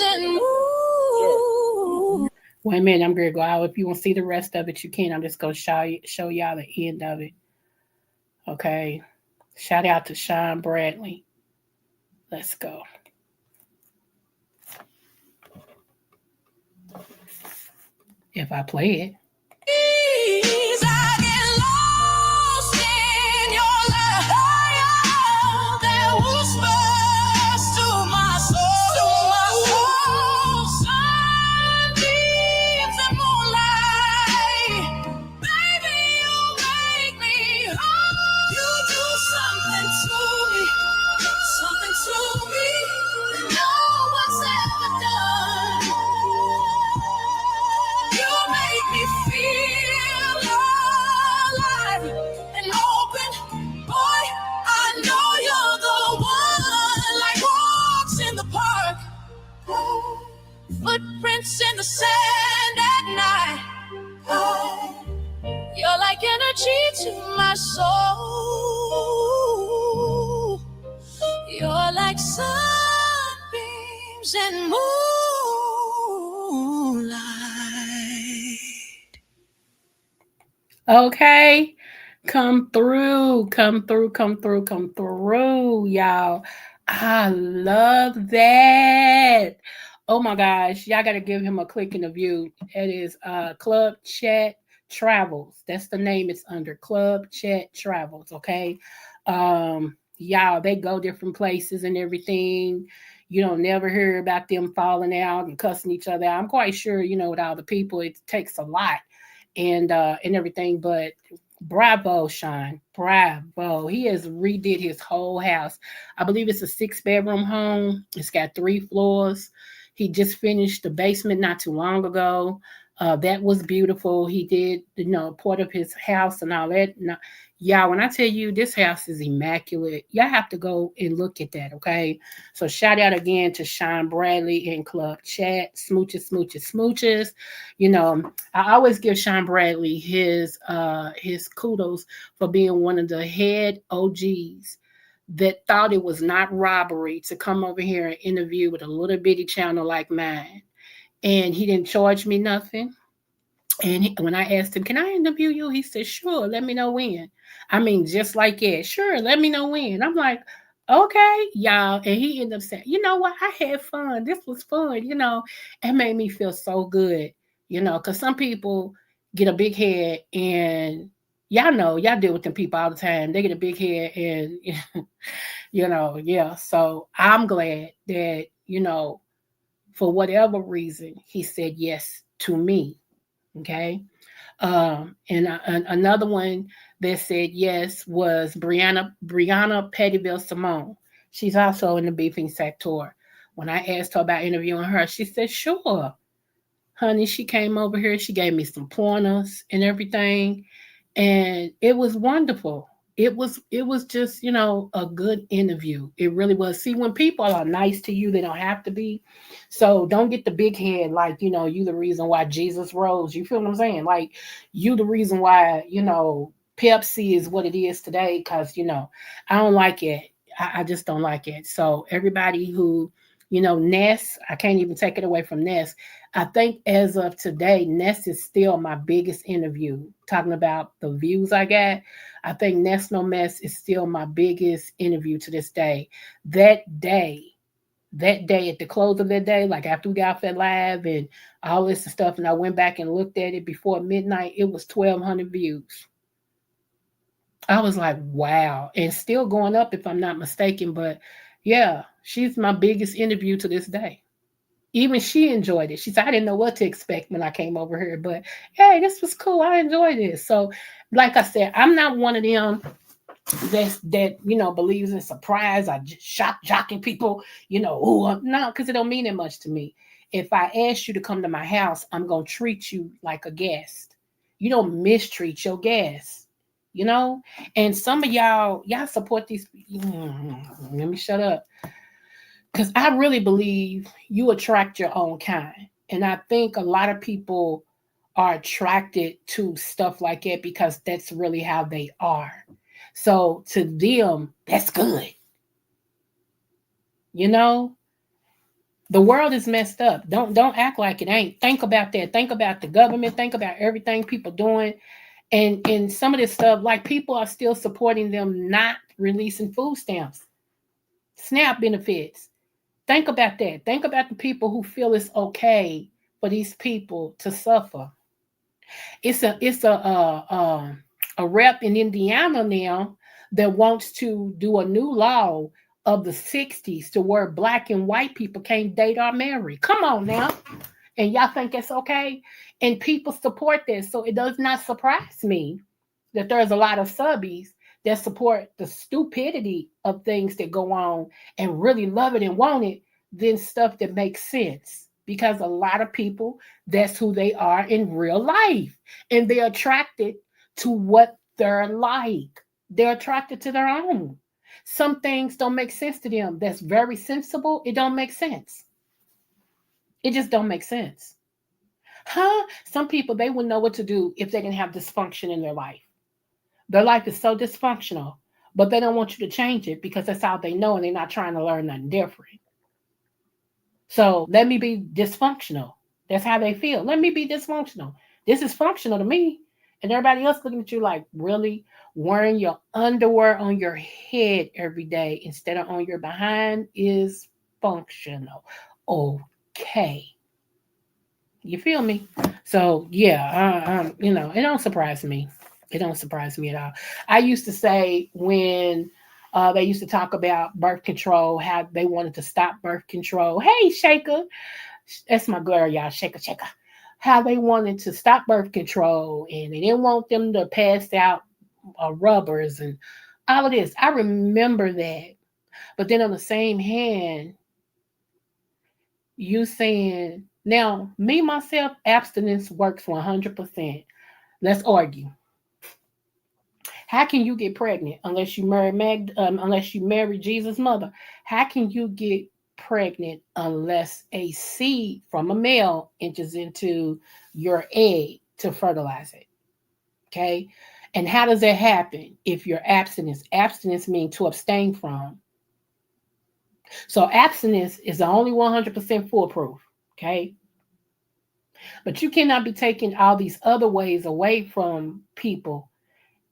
and moon. Wait a minute, I'm gonna go out. If you want to see the rest of it, you can. I'm just gonna show y'all the end of it. Okay. Shout out to Shawn Bradley. Let's go. If I play it. I get lost in your love. That whispers to my soul. Sunbeams and moonlight. Baby, you make me whole. You do something to me that no one's ever done. You make me feel alive and open, boy. I know you're the one. Like walks in the park, footprints in the sand at night. You're like energy to my soul. You're like sunbeams and moonlight. Okay. Come through, come through, come through, come through, y'all. I love that. Oh my gosh, y'all gotta give him a click in the view. It is Club Chat Travels. That's the name it's under. Club Chat Travels. Okay. Y'all, they go different places and everything. You don't never hear about them falling out and cussing each other out. I'm quite sure, with all the people, it takes a lot and everything, but bravo, Sean. Bravo. He has redid his whole house. I believe it's a 6-bedroom home. It's got 3 floors. He just finished the basement not too long ago. That was beautiful. He did, part of his house and all that. Yeah, when I tell you this house is immaculate, y'all have to go and look at that, okay? So shout out again to Shawn Bradley in Club Chat. Smooches, smooches, smooches. I always give Shawn Bradley his kudos for being one of the head OGs that thought it was not robbery to come over here and interview with a little bitty channel like mine. And he didn't charge me nothing. And when I asked him, can I interview you? He said, sure, let me know when. I mean, just like that. Sure, let me know when. I'm like, okay, y'all. And he ended up saying, you know what? I had fun. This was fun. It made me feel so good, because some people get a big head and y'all deal with them people all the time. They get a big head and, yeah. So I'm glad that, for whatever reason, he said yes to me. Okay. And another one that said yes was Brianna Pettyville Simone. She's also in the beefing sector. When I asked her about interviewing her, she said, sure. Honey, she came over here. She gave me some pointers and everything. And it was wonderful. it was just, a good interview. It really was. See, when people are nice to you, they don't have to be. So don't get the big head like, you the reason why Jesus rose. You feel what I'm saying? Like you the reason why, Pepsi is what it is today, because I don't like it. I just don't like it. So everybody who, Ness, I can't even take it away from Ness. I think as of today, Ness is still my biggest interview. Talking about the views I got, I think Ness No Mess is still my biggest interview to this day. That day, that day, at the close of that day, like after we got off that live and all this stuff, and I went back and looked at it before midnight, it was 1,200 views. I was like, wow. And still going up if I'm not mistaken. But yeah, she's my biggest interview to this day. Even she enjoyed it. She said, I didn't know what to expect when I came over here, but hey, this was cool. I enjoyed this. So, like I said, I'm not one of them that believes in surprise. I just jocking people, no, because it don't mean that much to me. If I ask you to come to my house, I'm gonna treat you like a guest. You don't mistreat your guests, you know. And some of y'all support these. Let me shut up, because I really believe you attract your own kind, and I think a lot of people are attracted to stuff like that because that's really how they are. So to them, that's good. You know, the world is messed up. Don't act like it ain't. Think about that. Think about the government. Think about everything people doing, and some of this stuff. Like people are still supporting them not releasing food stamps, SNAP benefits. Think about that. Think about the people who feel it's okay for these people to suffer. It's a rep in Indiana now that wants to do a new law of the 60s to where black and white people can't date or marry. Come on now. And y'all think it's okay? And people support this. So it does not surprise me that there's a lot of subbies that support the stupidity of things that go on and really love it and want it than stuff that makes sense. Because a lot of people, that's who they are in real life. And they're attracted to what they're like. They're attracted to their own. Some things don't make sense to them. That's very sensible. It don't make sense. It just don't make sense. Huh? Some people, they wouldn't know what to do if they didn't have dysfunction in their life. Their life is so dysfunctional, but they don't want you to change it because that's how they know and they're not trying to learn nothing different. So let me be dysfunctional. That's how they feel. Let me be dysfunctional. This is functional to me. And everybody else looking at you like, really? Wearing your underwear on your head every day instead of on your behind is functional. Okay. You feel me? So yeah, it don't surprise me. It don't surprise me at all. I used to say when they used to talk about birth control, how they wanted to stop birth control. Hey, Shaker, that's my girl, y'all. Shaker, Shaker. How they wanted to stop birth control and they didn't want them to pass out rubbers and all of this. I remember that. But then on the same hand, you saying, now, me, myself, abstinence works 100%. Let's argue. How can you get pregnant unless you unless you marry Jesus' mother? How can you get pregnant unless a seed from a male enters into your egg to fertilize it? Okay. And how does that happen if you're abstinence? Abstinence means to abstain from. So abstinence is only 100% foolproof. Okay. But you cannot be taking all these other ways away from people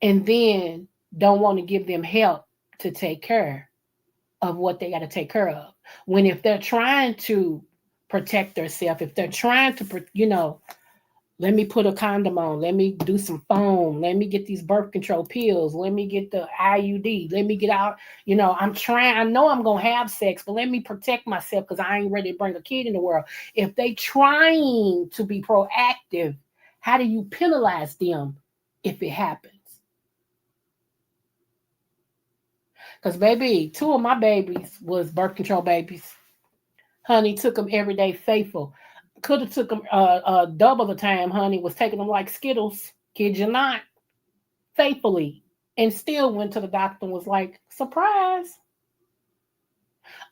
and then don't want to give them help to take care of what they got to take care of. When if they're trying to protect themselves, if they're trying to, let me put a condom on, let me do some foam, let me get these birth control pills, let me get the IUD, let me get out, I'm trying, I know I'm going to have sex, but let me protect myself because I ain't ready to bring a kid in the world. If they trying to be proactive, how do you penalize them if it happens? Because, baby, 2 of my babies was birth control babies. Honey took them every day faithful. Could have took them double the time, honey. Was taking them like Skittles. Kid you not. Faithfully. and still went to the doctor and was like, surprise.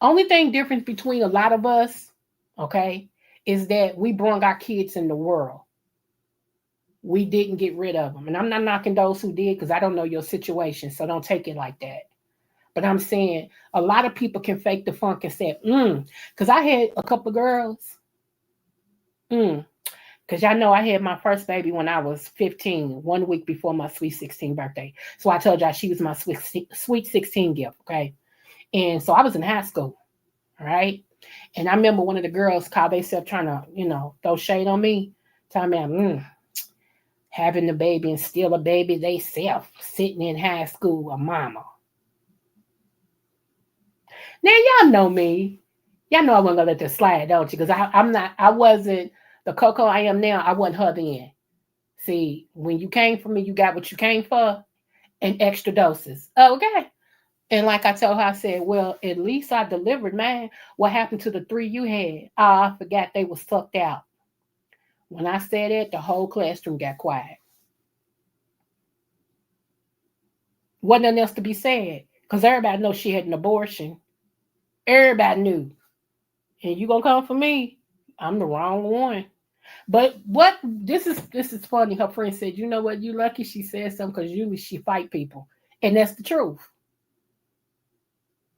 Only thing difference between a lot of us, okay, is that we brought our kids in the world. We didn't get rid of them. And I'm not knocking those who did because I don't know your situation. So don't take it like that. But I'm saying a lot of people can fake the funk and say, because I had a couple of girls. Because y'all know I had my first baby when I was 15, 1 week before my sweet 16 birthday. So I told y'all she was my sweet 16 gift, okay? And so I was in high school, all right? And I remember one of the girls called themselves trying to, throw shade on me, telling me having the baby and still a baby they self sitting in high school, a mama. Now y'all know me. Y'all know I wasn't gonna let this slide, don't you? Because I wasn't the Coco I am now. I wasn't her then. See, when you came for me, you got what you came for and extra doses. Okay. And like I told her, I said, well, at least I delivered, man. What happened to the 3 you had? Oh, I forgot they were sucked out. When I said it, the whole classroom got quiet. Wasn't nothing else to be said because everybody knows she had an abortion. Everybody knew. And you gonna come for me? I'm the wrong one. But what this is funny. Her friend said, you know what, you lucky she said something because usually she fight people. And that's the truth.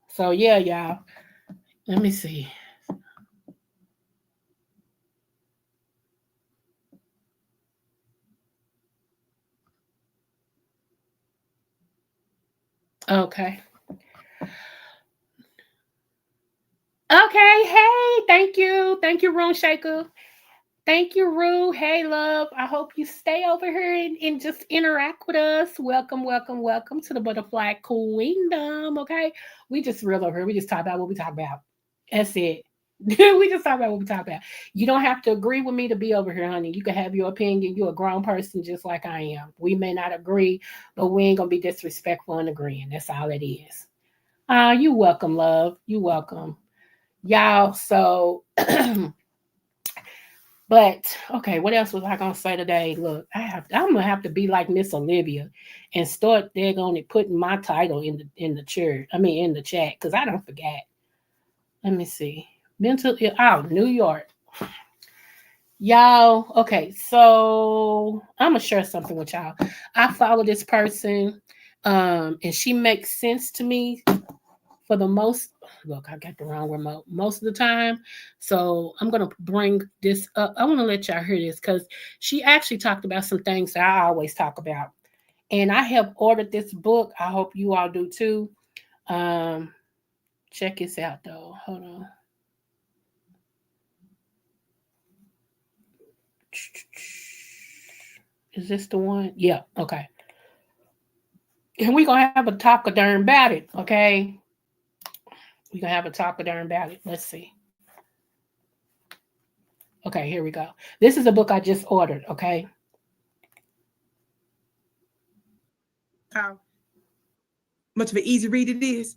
So yeah, y'all. Let me see. Okay. Okay. Hey, thank you. Thank you, Room Shaker. Thank you, Rue. Hey, love. I hope you stay over here and just interact with us. Welcome, welcome, welcome to the Butterfly Queendom. Okay. We just real over here. We just talk about what we talk about. That's it. We just talk about what we talk about. You don't have to agree with me to be over here, honey. You can have your opinion. You're a grown person just like I am. We may not agree, but we ain't going to be disrespectful and agreeing. That's all it is. You welcome, love. You welcome. Y'all, so but okay, what else was I gonna say today? Look, I'm gonna have to be like Miss Olivia and start there on it putting my title in the church. I mean in the chat because I don't forget. Let me see. New York. Y'all, okay, so I'm gonna share something with y'all. I follow this person, and she makes sense to me for the most. Look, I got the wrong remote most of the time. So I'm going to bring this up. I want to let y'all hear this because she actually talked about some things that I always talk about. And I have ordered this book. I hope you all do too. Check this out though. Hold on. Is this the one? Yeah, okay. And we're going to have a talk of darn about it, okay? We're going to have a talk of darn about it. Let's see. Okay, here we go. This is a book I just ordered, okay? How much of an easy read it is.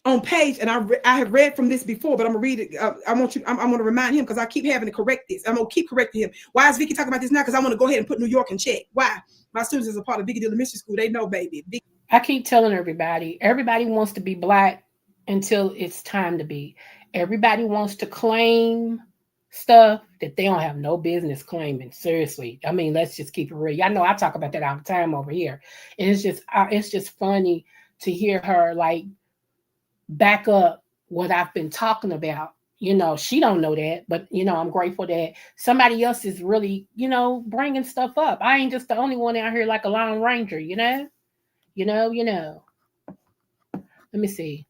On page, and I have read from this before, but I'm gonna read it. I'm gonna remind him because I keep having to correct this. I'm gonna keep correcting him. Why is Vicky talking about this now? Because I want to go ahead and put New York in check. Why? My students is a part of Biggie Elementary School. They know, baby. I keep telling everybody wants to be Black until it's time to be. Everybody wants to claim stuff that they don't have no business claiming. Seriously. I mean, let's just keep it real. Y'all know I talk about that all the time over here. And it's just funny to hear her like back up what I've been talking about. She don't know that, but I'm grateful that somebody else is really, bringing stuff up. I ain't just the only one out here like a Lone Ranger, Let me see.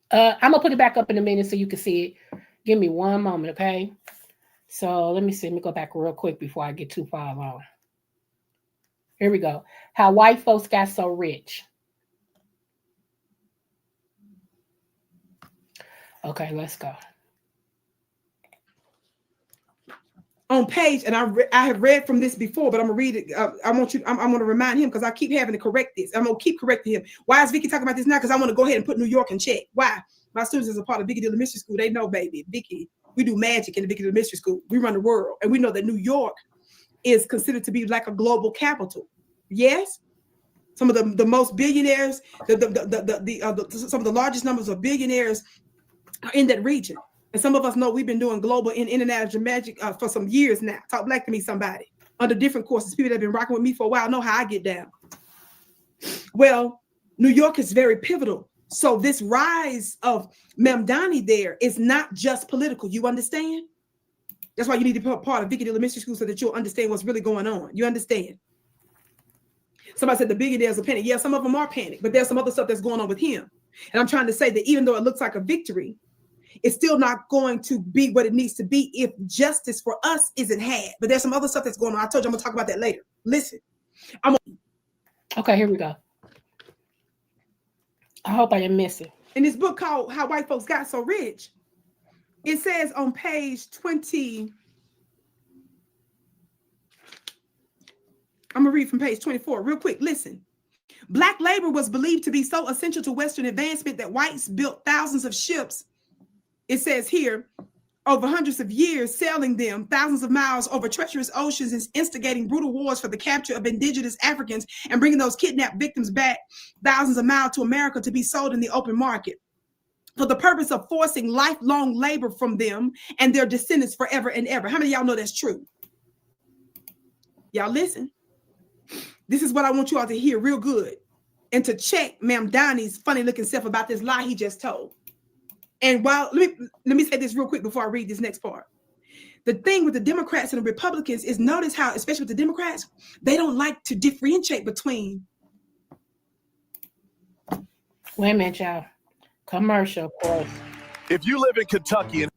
I'm gonna put it back up in a minute so you can see it. Give me one moment, okay? So let me see. Let me go back real quick before I get too far along. Here we go. How white folks got so rich. Okay, let's go. On page, and I have read from this before, but I'm gonna read it. I'm gonna remind him because I keep having to correct this. I'm gonna keep correcting him. Why is Vicky talking about this now? Because I want to go ahead and put New York in check. Why? My students is a part of Biggie Elementary School. They know, baby. Vicky. We do magic in the Vicky Mystery School. We run the world. And we know that New York is considered to be like a global capital. Yes? Some of the most billionaires, some of the largest numbers of billionaires are in that region. And some of us know we've been doing global and international magic for some years now. Talk black to me, somebody. Under different courses, people that have been rocking with me for a while know how I get down. Well, New York is very pivotal. So this rise of Mamdani there is not just political. You understand? That's why you need to be part of Vicky Dilla Mystery School so that you'll understand what's really going on. You understand? Somebody said the billionaires are panicked. Yeah, some of them are panicked, but there's some other stuff that's going on with him. And I'm trying to say that even though it looks like a victory, it's still not going to be what it needs to be if justice for us isn't had. But there's some other stuff that's going on. I told you I'm going to talk about that later. Listen. Okay, here we go. I hope I didn't miss it. In this book called How White Folks Got So Rich, it says on page 20, I'm going to read from page 24 real quick. Listen. Black labor was believed to be so essential to Western advancement that whites built thousands of ships. It says here, over hundreds of years, sailing them thousands of miles over treacherous oceans and instigating brutal wars for the capture of indigenous Africans and bringing those kidnapped victims back thousands of miles to America to be sold in the open market for the purpose of forcing lifelong labor from them and their descendants forever and ever. How many of y'all know that's true? Y'all listen. This is what I want you all to hear real good and to check Mamdani's funny looking self about this lie he just told. And while let me say this real quick before I read this next part. The thing with the Democrats and the Republicans is notice how, especially with the Democrats, they don't like to differentiate between. Wait a minute, y'all. Commercial, of course. If you live in Kentucky and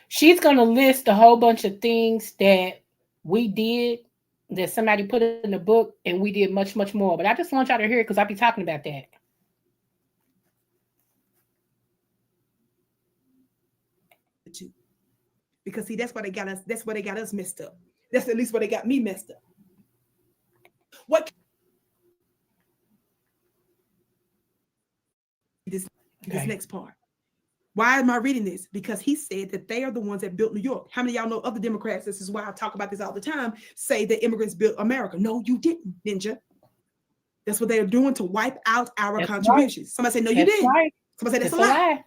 she's going to list a whole bunch of things that we did, that somebody put in the book, and we did much, much more. But I just want y'all to hear it because I'll be talking about that. Because see, that's why they got us. That's why they got us messed up. That's at least why they got me messed up. What? This next part. Why am I reading this? Because he said that they are the ones that built New York. How many of y'all know other Democrats? This is why I talk about this all the time. Say that immigrants built America. No, you didn't, Ninja. That's what they are doing to wipe out our contributions. Right. Somebody say, no, you didn't. Right. Somebody say, that's a lie.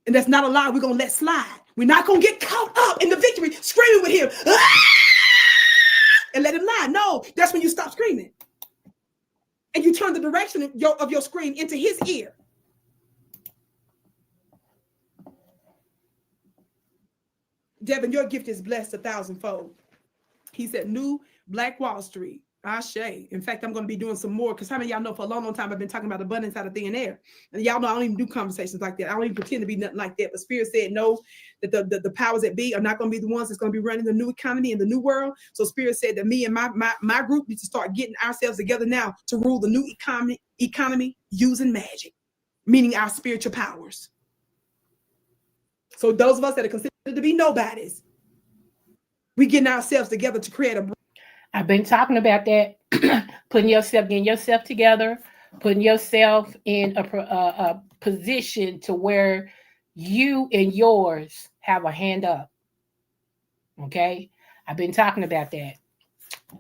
And that's not a lie we're going to let slide. We're not going to get caught up in the victory, screaming with him. And let him lie. No, that's when you stop screaming. And you turn the direction of your scream into his ear. Devin, your gift is blessed 1,000-fold. He said, new Black Wall Street. Ashe. In fact, I'm going to be doing some more because how many of y'all know for a long, long time I've been talking about abundance out of thin air. And y'all know I don't even do conversations like that. I don't even pretend to be nothing like that. But Spirit said no, that the powers that be are not going to be the ones that's going to be running the new economy in the new world. So Spirit said that me and my group need to start getting ourselves together now to rule the new economy using magic, meaning our spiritual powers. So those of us that are considered to be nobodies, we getting ourselves together to create a. I've been talking about that, getting yourself together, putting yourself in a position to where you and yours have a hand up. Okay? I've been talking about that.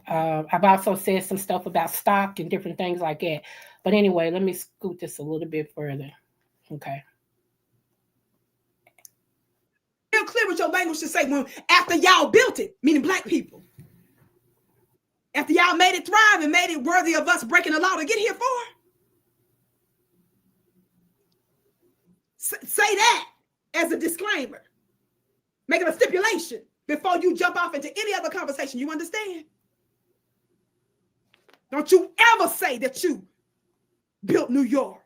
I've also said some stuff about stock and different things like that. But anyway, let me scoot this a little bit further. Okay. Real clear with your language to say when after y'all built it, meaning Black people. After y'all made it thrive and made it worthy of us breaking the law to get here for. Say that as a disclaimer. Make it a stipulation before you jump off into any other conversation. You understand? Don't you ever say that you built New York.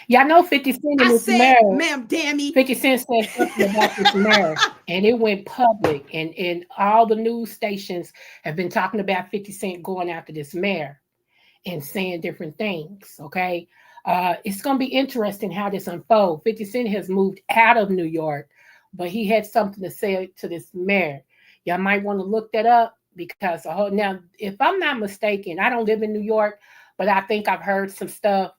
Y'all know 50 Cent in this marriage. Ma'am, dammy. 50 Cent said something about this marriage, and it went public, and all the news stations have been talking about 50 Cent going after this mayor and saying different things, okay? It's going to be interesting how this unfolds. 50 Cent has moved out of New York, but he had something to say to this mayor. Y'all might want to look that up because now, if I'm not mistaken, I don't live in New York, but I think I've heard some stuff.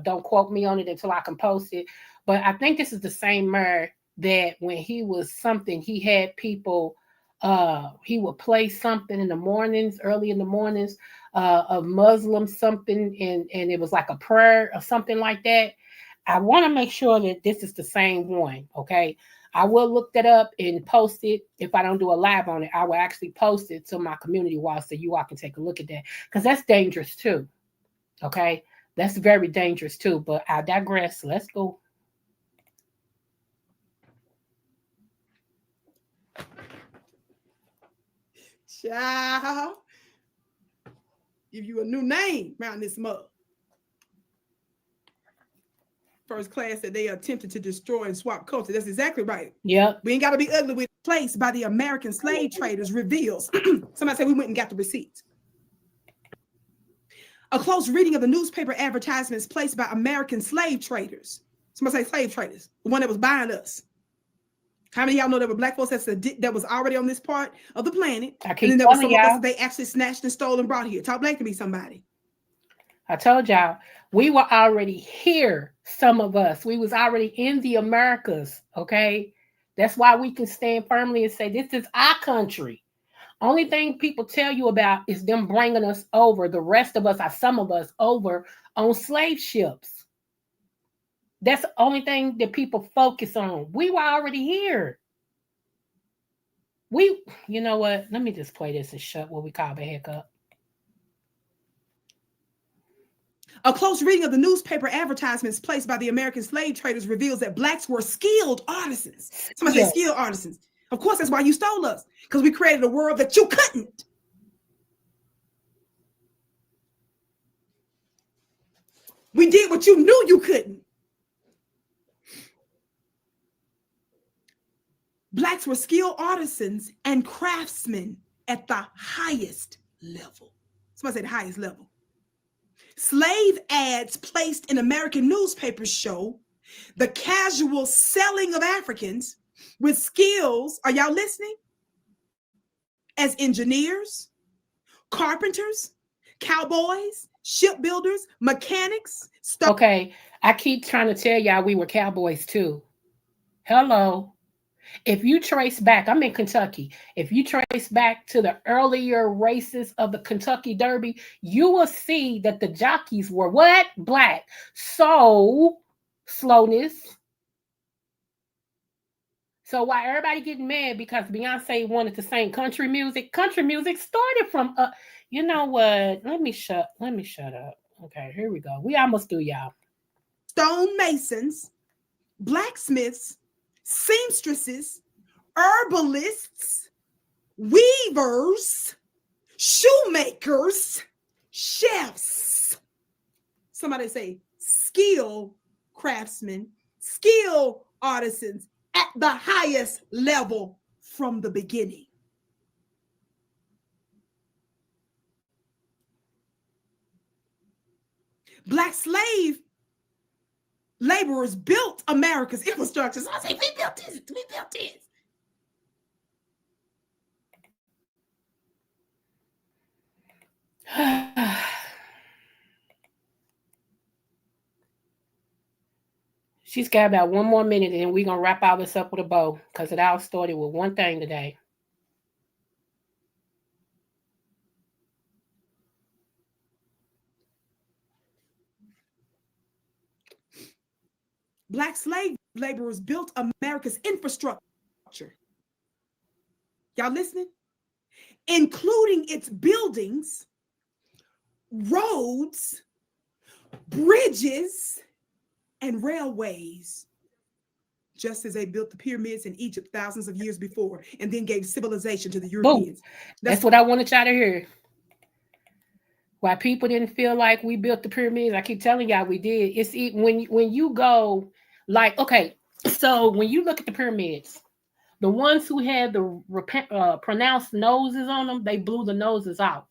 Don't quote me on it until I can post it. But I think this is the same mayor that when he was something, he had people, he would play something in the mornings, early in the mornings, of Muslim something, and it was like a prayer or something like that. I want to make sure that this is the same one, okay? I will look that up and post it. If I don't do a live on it, I will actually post it to my community wall so you all can take a look at that, because that's dangerous too, okay? That's very dangerous too, but I digress. Let's go. Child, give you a new name around this mug. First class that they attempted to destroy and swap culture. That's exactly right. Yep. We ain't got to be ugly. We're placed by the American slave traders reveals. Somebody said we went and got the receipts. A close reading of the newspaper advertisements placed by American slave traders. Somebody say slave traders, the one that was buying us. How many of y'all know there were black folks that was already on this part of the planet? And then there was some of us that they actually snatched and stole and brought here. Talk black to me, somebody. I told y'all, we were already here, some of us. We was already in the Americas, okay? That's why we can stand firmly and say, this is our country. Only thing people tell you about is them bringing us over. The rest of us, or some of us, over on slave ships. That's the only thing that people focus on. We were already here. You know what? Let me just play this and shut what we call the heck up. A close reading of the newspaper advertisements placed by the American slave traders reveals that blacks were skilled artisans. Somebody say skilled artisans. Of course, that's why you stole us, because we created a world that you couldn't. We did what you knew you couldn't. Blacks were skilled artisans and craftsmen at the highest level. Somebody say the highest level. Slave ads placed in American newspapers show the casual selling of Africans with skills, are y'all listening? As engineers, carpenters, cowboys, shipbuilders, mechanics. Okay, I keep trying to tell y'all we were cowboys too. Hello. If you trace back, I'm in Kentucky. If you trace back to the earlier races of the Kentucky Derby, you will see that the jockeys were what? Black. So, slowness. So why everybody getting mad because Beyonce wanted to sing country music? Country music started from, you know what? Let me shut up. Okay, here we go. We almost through, y'all. Stone masons, blacksmiths, seamstresses, herbalists, weavers, shoemakers, chefs. Somebody say skilled craftsmen, skilled artisans at the highest level from the beginning. Black slave laborers built America's infrastructure. So I say, we built this. We built this. She's got about one more minute, and we're going to wrap all this up with a bow because it all started with one thing today. Black slave laborers built America's infrastructure. Y'all listening? Including its buildings, roads, bridges, and railways, just as they built the pyramids in Egypt thousands of years before and then gave civilization to the Europeans. That's what I wanted y'all to hear. Why people didn't feel like we built the pyramids, I keep telling y'all we did. It's when you go, like, okay, so when you look at the pyramids, the ones who had the pronounced noses on them, they blew the noses off.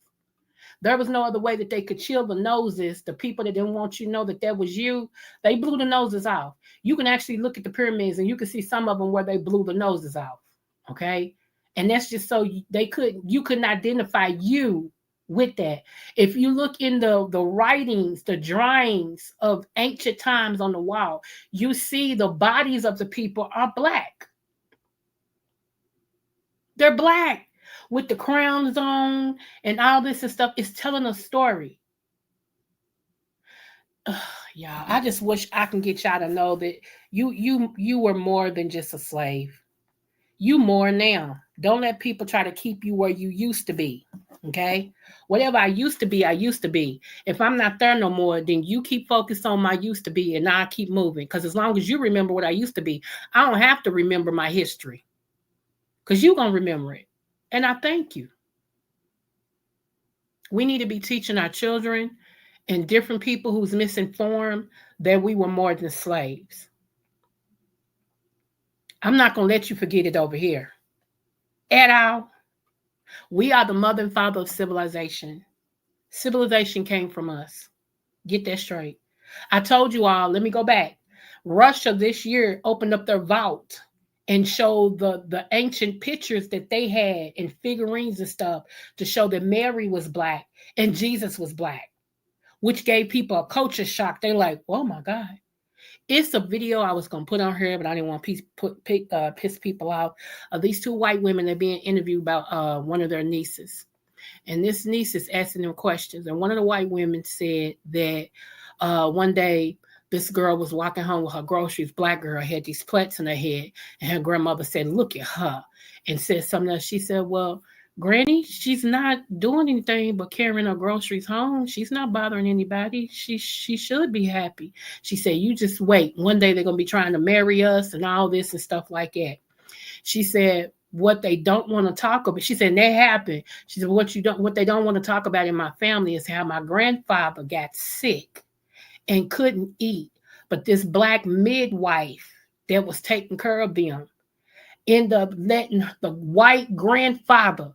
There was no other way that they could chill the noses. The people that didn't want you to know that was you, they blew the noses off. You can actually look at the pyramids and you can see some of them where they blew the noses off. Okay. And that's just so you couldn't identify you with that. If you look in the writings, the drawings of ancient times on the wall, you see the bodies of the people are black. They're black with the crowns on and all this and stuff. It's telling a story. Y'all, I just wish I can get y'all to know that you were more than just a slave. You more now. Don't let people try to keep you where you used to be. Okay? Whatever I used to be, I used to be. If I'm not there no more, then you keep focused on my used to be and I keep moving. Because as long as you remember what I used to be, I don't have to remember my history. Because you're going to remember it. And I thank you. We need to be teaching our children and different people who's misinformed that we were more than slaves. I'm not going to let you forget it over here. At all. We are the mother and father of civilization. Civilization came from us. Get that straight. I told you all, let me go back. Russia this year opened up their vault and showed the ancient pictures that they had and figurines and stuff to show that Mary was black and Jesus was black, which gave people a culture shock. They're like, oh my God. It's a video I was going to put on here, but I didn't want to piss people off. These two white women that are being interviewed about one of their nieces. And this niece is asking them questions. And one of the white women said that one day this girl was walking home with her groceries. Black girl had these plaits in her head. And her grandmother said, look at her. And said something else. She said, well, Granny, she's not doing anything but carrying her groceries home. She's not bothering anybody. She should be happy. She said, you just wait. One day they're going to be trying to marry us and all this and stuff like that. She said, what they don't want to talk about. She said, that happened. She said, what they don't want to talk about in my family is how my grandfather got sick and couldn't eat. But this black midwife that was taking care of them ended up letting the white grandfather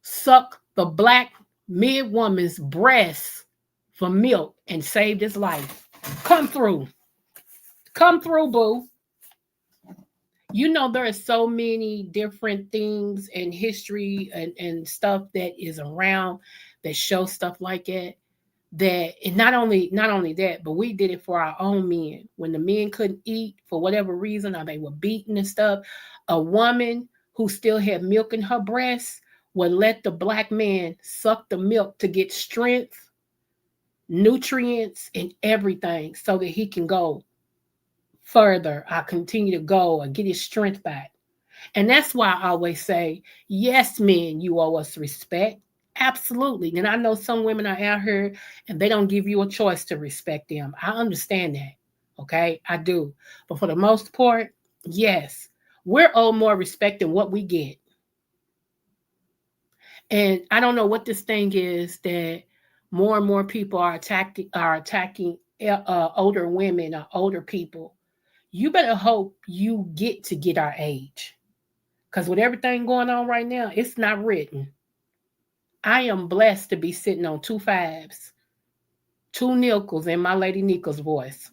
suck the black midwoman's breast for milk and saved his life. Come through, boo. You know, there are so many different things in history and stuff that is around that show stuff like that. And not only that, but we did it for our own men. When the men couldn't eat for whatever reason, or they were beaten and stuff, a woman who still had milk in her breast would let the black man suck the milk to get strength, nutrients, and everything so that he can go further. I continue to go and get his strength back. And that's why I always say, yes, men, you owe us respect. Absolutely. And I know some women are out here and they don't give you a choice to respect them. I understand that. Okay, I do. But for the most part, yes, we're owed more respect than what we get. And I don't know what this thing is that more and more people are attacking older women or older people. You better hope you get our age. Because with everything going on right now, it's not written. I am blessed to be sitting on 2 5s, 2 nickels in my lady Nico's voice.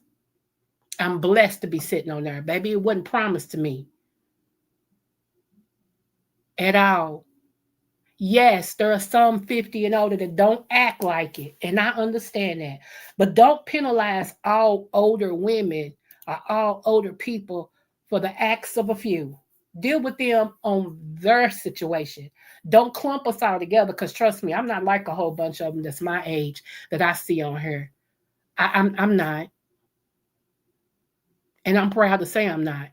I'm blessed to be sitting on there. Baby, it wasn't promised to me at all. Yes, there are some 50 and older that don't act like it, and I understand that. But don't penalize all older women or all older people for the acts of a few. Deal with them on their situation. Don't clump us all together, because trust me, I'm not like a whole bunch of them that's my age that I see on here. I'm not. And I'm proud to say I'm not.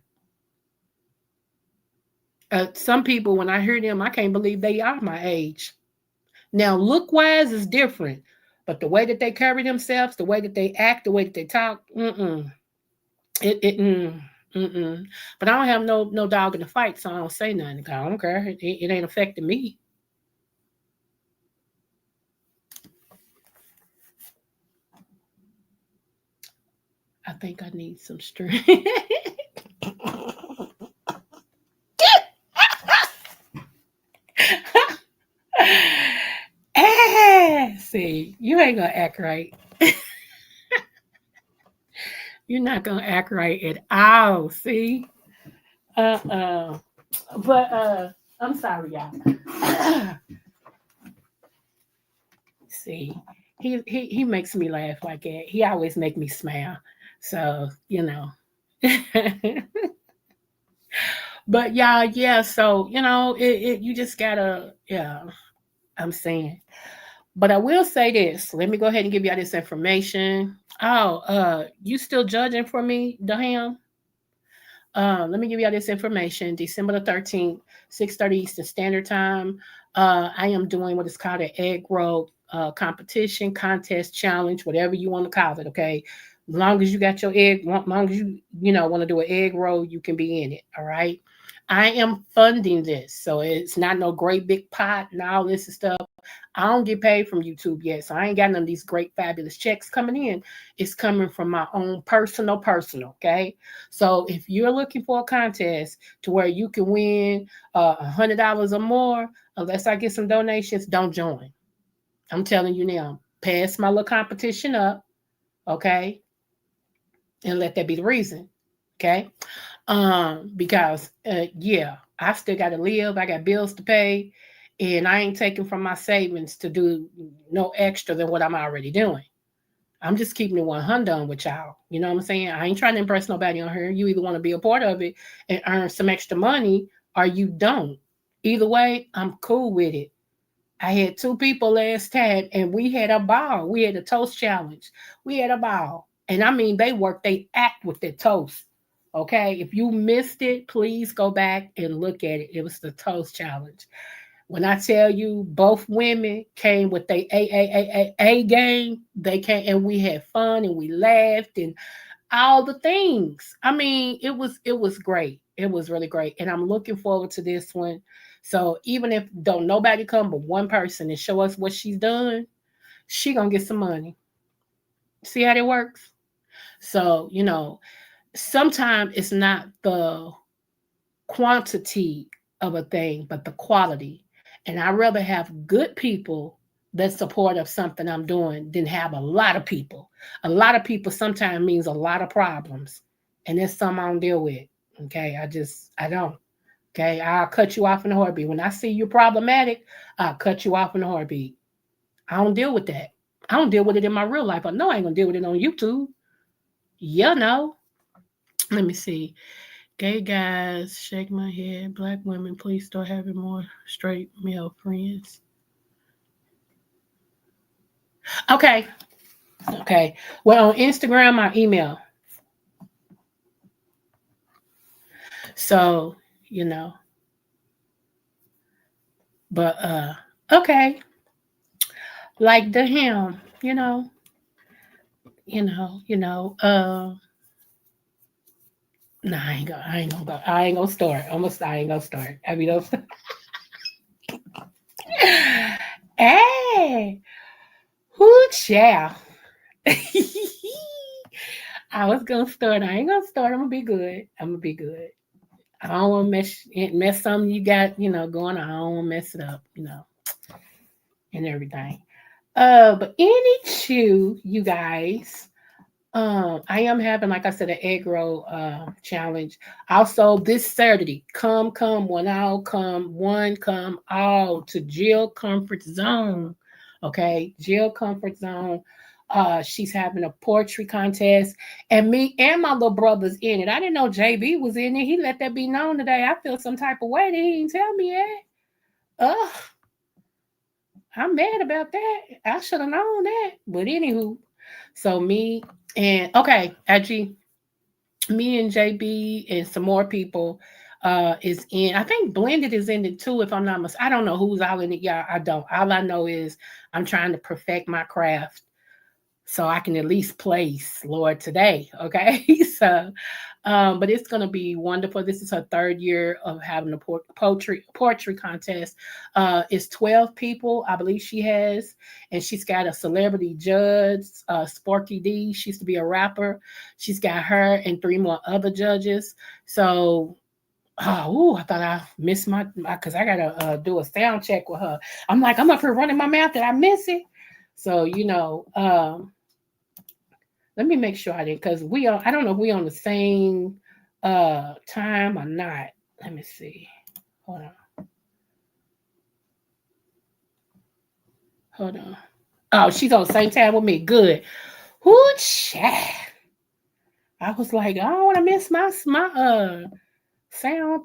Some people, when I hear them, I can't believe they are my age. Now, look-wise is different, but the way that they carry themselves, the way that they act, the way that they talk, But I don't have no dog in the fight, so I don't say nothing. I don't care. It ain't affecting me. I think I need some strength. See, you ain't gonna act right. You're not gonna act right at all. See, but I'm sorry, y'all. see. He makes me laugh like that. He always make me smile. So, but yeah, so you just gotta, yeah, I'm saying. But I will say this. Let me go ahead and give y'all this information. Oh, you still judging for me, Daham? Let me give y'all this information. December the 13th, 6:30 Eastern Standard Time. I am doing what is called an egg roll competition, contest, challenge, whatever you want to call it. Okay, as long as you got your egg, as long as you want to do an egg roll, you can be in it. All right. I am funding this, so it's not no great big pot and all this stuff. I don't get paid from YouTube yet, so I ain't got none of these great fabulous checks coming in. It's coming from my own personal. Okay, so if you're looking for a contest to where you can win $100 or more, unless I get some donations, don't join. I'm telling you now, pass my little competition up, okay, and let that be the reason, okay? Because yeah, I still got to live. I got bills to pay, and I ain't taking from my savings to do no extra than what I'm already doing. I'm just keeping it 100 with y'all. You know what I'm saying? I ain't trying to impress nobody on here. You either want to be a part of it and earn some extra money, or you don't. Either way, I'm cool with it. I had 2 people last time, and we had a ball. We had a toast challenge. We had a ball, and I mean, they act with their toast. Okay, if you missed it, please go back and look at it. It was the toast challenge. When I tell you both women came with their A game, they came and we had fun and we laughed and all the things. I mean, it was great. It was really great. And I'm looking forward to this one. So even if don't nobody come but one person and show us what she's done, she gonna get some money. See how that works? So, sometimes it's not the quantity of a thing, but the quality. And I rather have good people that support of something I'm doing than have a lot of people. A lot of people sometimes means a lot of problems. And that's something I don't deal with. Okay. I don't. Okay. I'll cut you off in a heartbeat. When I see you're problematic, I'll cut you off in a heartbeat. I don't deal with that. I don't deal with it in my real life. I know I ain't gonna deal with it on YouTube. You know. Let me see. Gay guys, shake my head. Black women, please start having more straight male friends. Okay. Okay. Well, on Instagram, my email. So, you know. But okay. Like the him, nah, I ain't gonna start. I ain't gonna start. I mean, hey, who child? I was gonna start. I ain't gonna start. I'm gonna be good. I'm gonna be good. I don't want to mess something you got, going on. I don't want to mess it up, and everything. But anywho, you guys, I am having, like I said, an egg roll challenge. Also, this Saturday, come one, all come all to Jill Comfort Zone. Okay, Jill Comfort Zone. She's having a poetry contest, and me and my little brother's in it. I didn't know JB was in it. He let that be known today. I feel some type of way that he didn't tell me that. Ugh, I'm mad about that. I should have known that. But anywho, so me and okay, actually, me and JB and some more people is in. I think Blended is in it too, if I'm not mistaken. I don't know who's all in it. Yeah, I don't. All I know is I'm trying to perfect my craft so I can at least place, Lord, today. Okay. So, but it's going to be wonderful. This is her 3rd year of having a poetry contest. It's 12 people, I believe she has, and she's got a celebrity judge, Sparky D. She used to be a rapper. She's got her and 3 more other judges. So, I thought I missed my because I gotta do a sound check with her. I'm like, I'm up here running my mouth. Did I miss it? So, let me make sure I didn't, because I don't know if we on the same time or not. Let me see. Hold on. Oh, she's on the same tab with me. Good. Whoo, chat. I was like, I don't want to miss my sound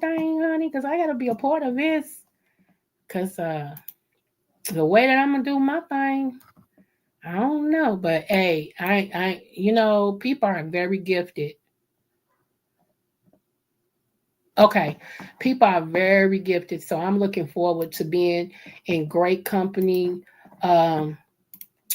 thing, honey, because I gotta be a part of this. Cause the way that I'm gonna do my thing, I don't know. But hey, people are very gifted. Okay, people are very gifted. So I'm looking forward to being in great company. Um,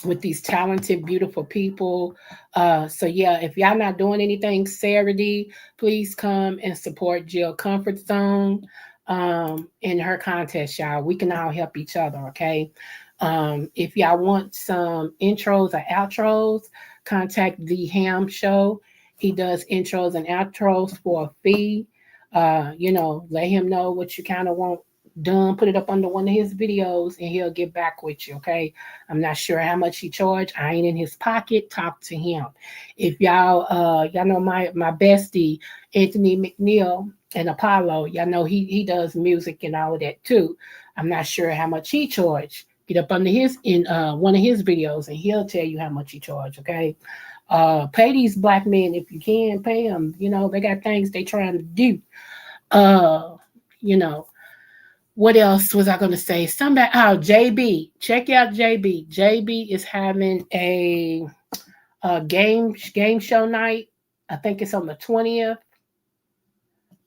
with these talented, beautiful people. So yeah, if y'all not doing anything Saturday, please come and support Jill Comfort Zone in her contest, y'all. We can all help each other, okay? If y'all want some intros or outros, contact the Ham Show. He does intros and outros for a fee. Let him know what you kind of want done, put it up under one of his videos, and he'll get back with you. Okay, I'm not sure how much he charged. I ain't in his pocket. Talk to him. If y'all know my bestie Anthony McNeil and Apollo. Y'all know he does music and all of that too. I'm not sure how much he charged. Get up under his in one of his videos, and he'll tell you how much he charged. Okay. Pay these black men if you can pay them. They got things they trying to do. Uh, you know, what else was I going to say? Somebody, JB, check out JB. JB is having a game show night. I think it's on the 20th.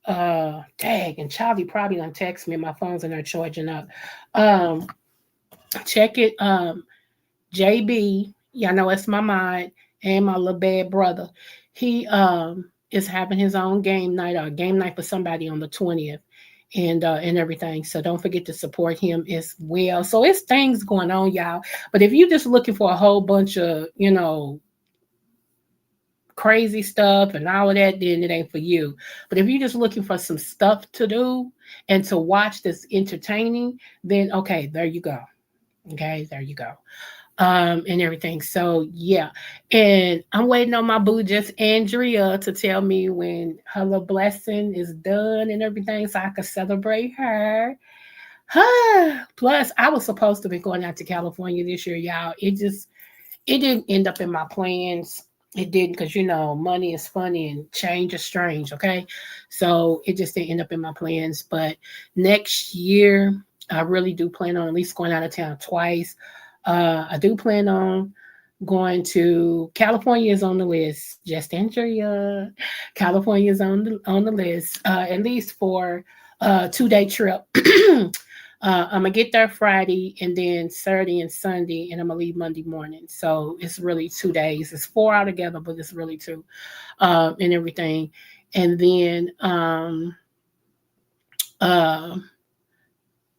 Dang, and Charlie probably gonna text me. My phone's in there charging up. Um, check it. JB, y'all know it's my mind and my little bad brother. He is having his own game night or game night for somebody on the 20th and everything. So don't forget to support him as well. So it's things going on, y'all. But if you're just looking for a whole bunch of, crazy stuff and all of that, then it ain't for you. But if you're just looking for some stuff to do and to watch that's entertaining, then okay, there you go. Okay, there you go. And everything. So yeah. And I'm waiting on my boo just Andrea to tell me when her little blessing is done and everything so I can celebrate her. Plus, I was supposed to be going out to California this year, y'all. It didn't end up in my plans. It didn't because money is funny and change is strange. Okay, so it just didn't end up in my plans. But next year, I really do plan on at least going out of town twice. I do plan on going to California is on the list. Just Andrea, California is on the list. At least for a 2-day trip. I'm gonna get there Friday and then Saturday and Sunday, and I'm gonna leave Monday morning. So it's really 2 days. It's 4 altogether, but it's really 2, and everything. And then uh,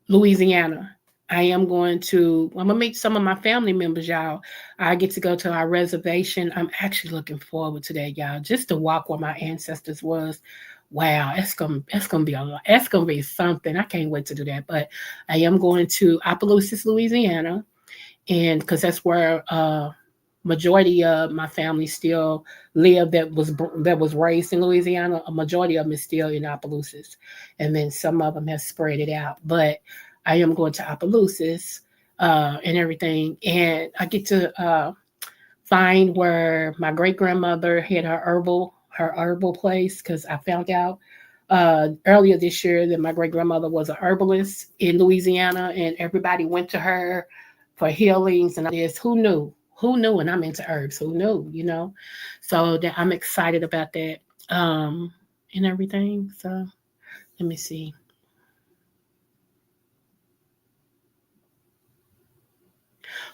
Louisiana. I'm gonna meet some of my family members, y'all. I get to go to our reservation. I'm actually looking forward to that, y'all. Just to walk where my ancestors was. Wow, that's gonna be a lot. That's gonna be something. I can't wait to do that. But I am going to Opelousas, Louisiana, and because that's where majority of my family still live that was raised in Louisiana. A majority of them is still in Opelousas, and then some of them have spread it out. But I am going to Opelousas and everything, and I get to find where my great grandmother had her herbal place because I found out earlier this year that my great grandmother was a herbalist in Louisiana, and everybody went to her for healings and this. Who knew? Who knew? And I'm into herbs. Who knew? So that I'm excited about that and everything. So let me see.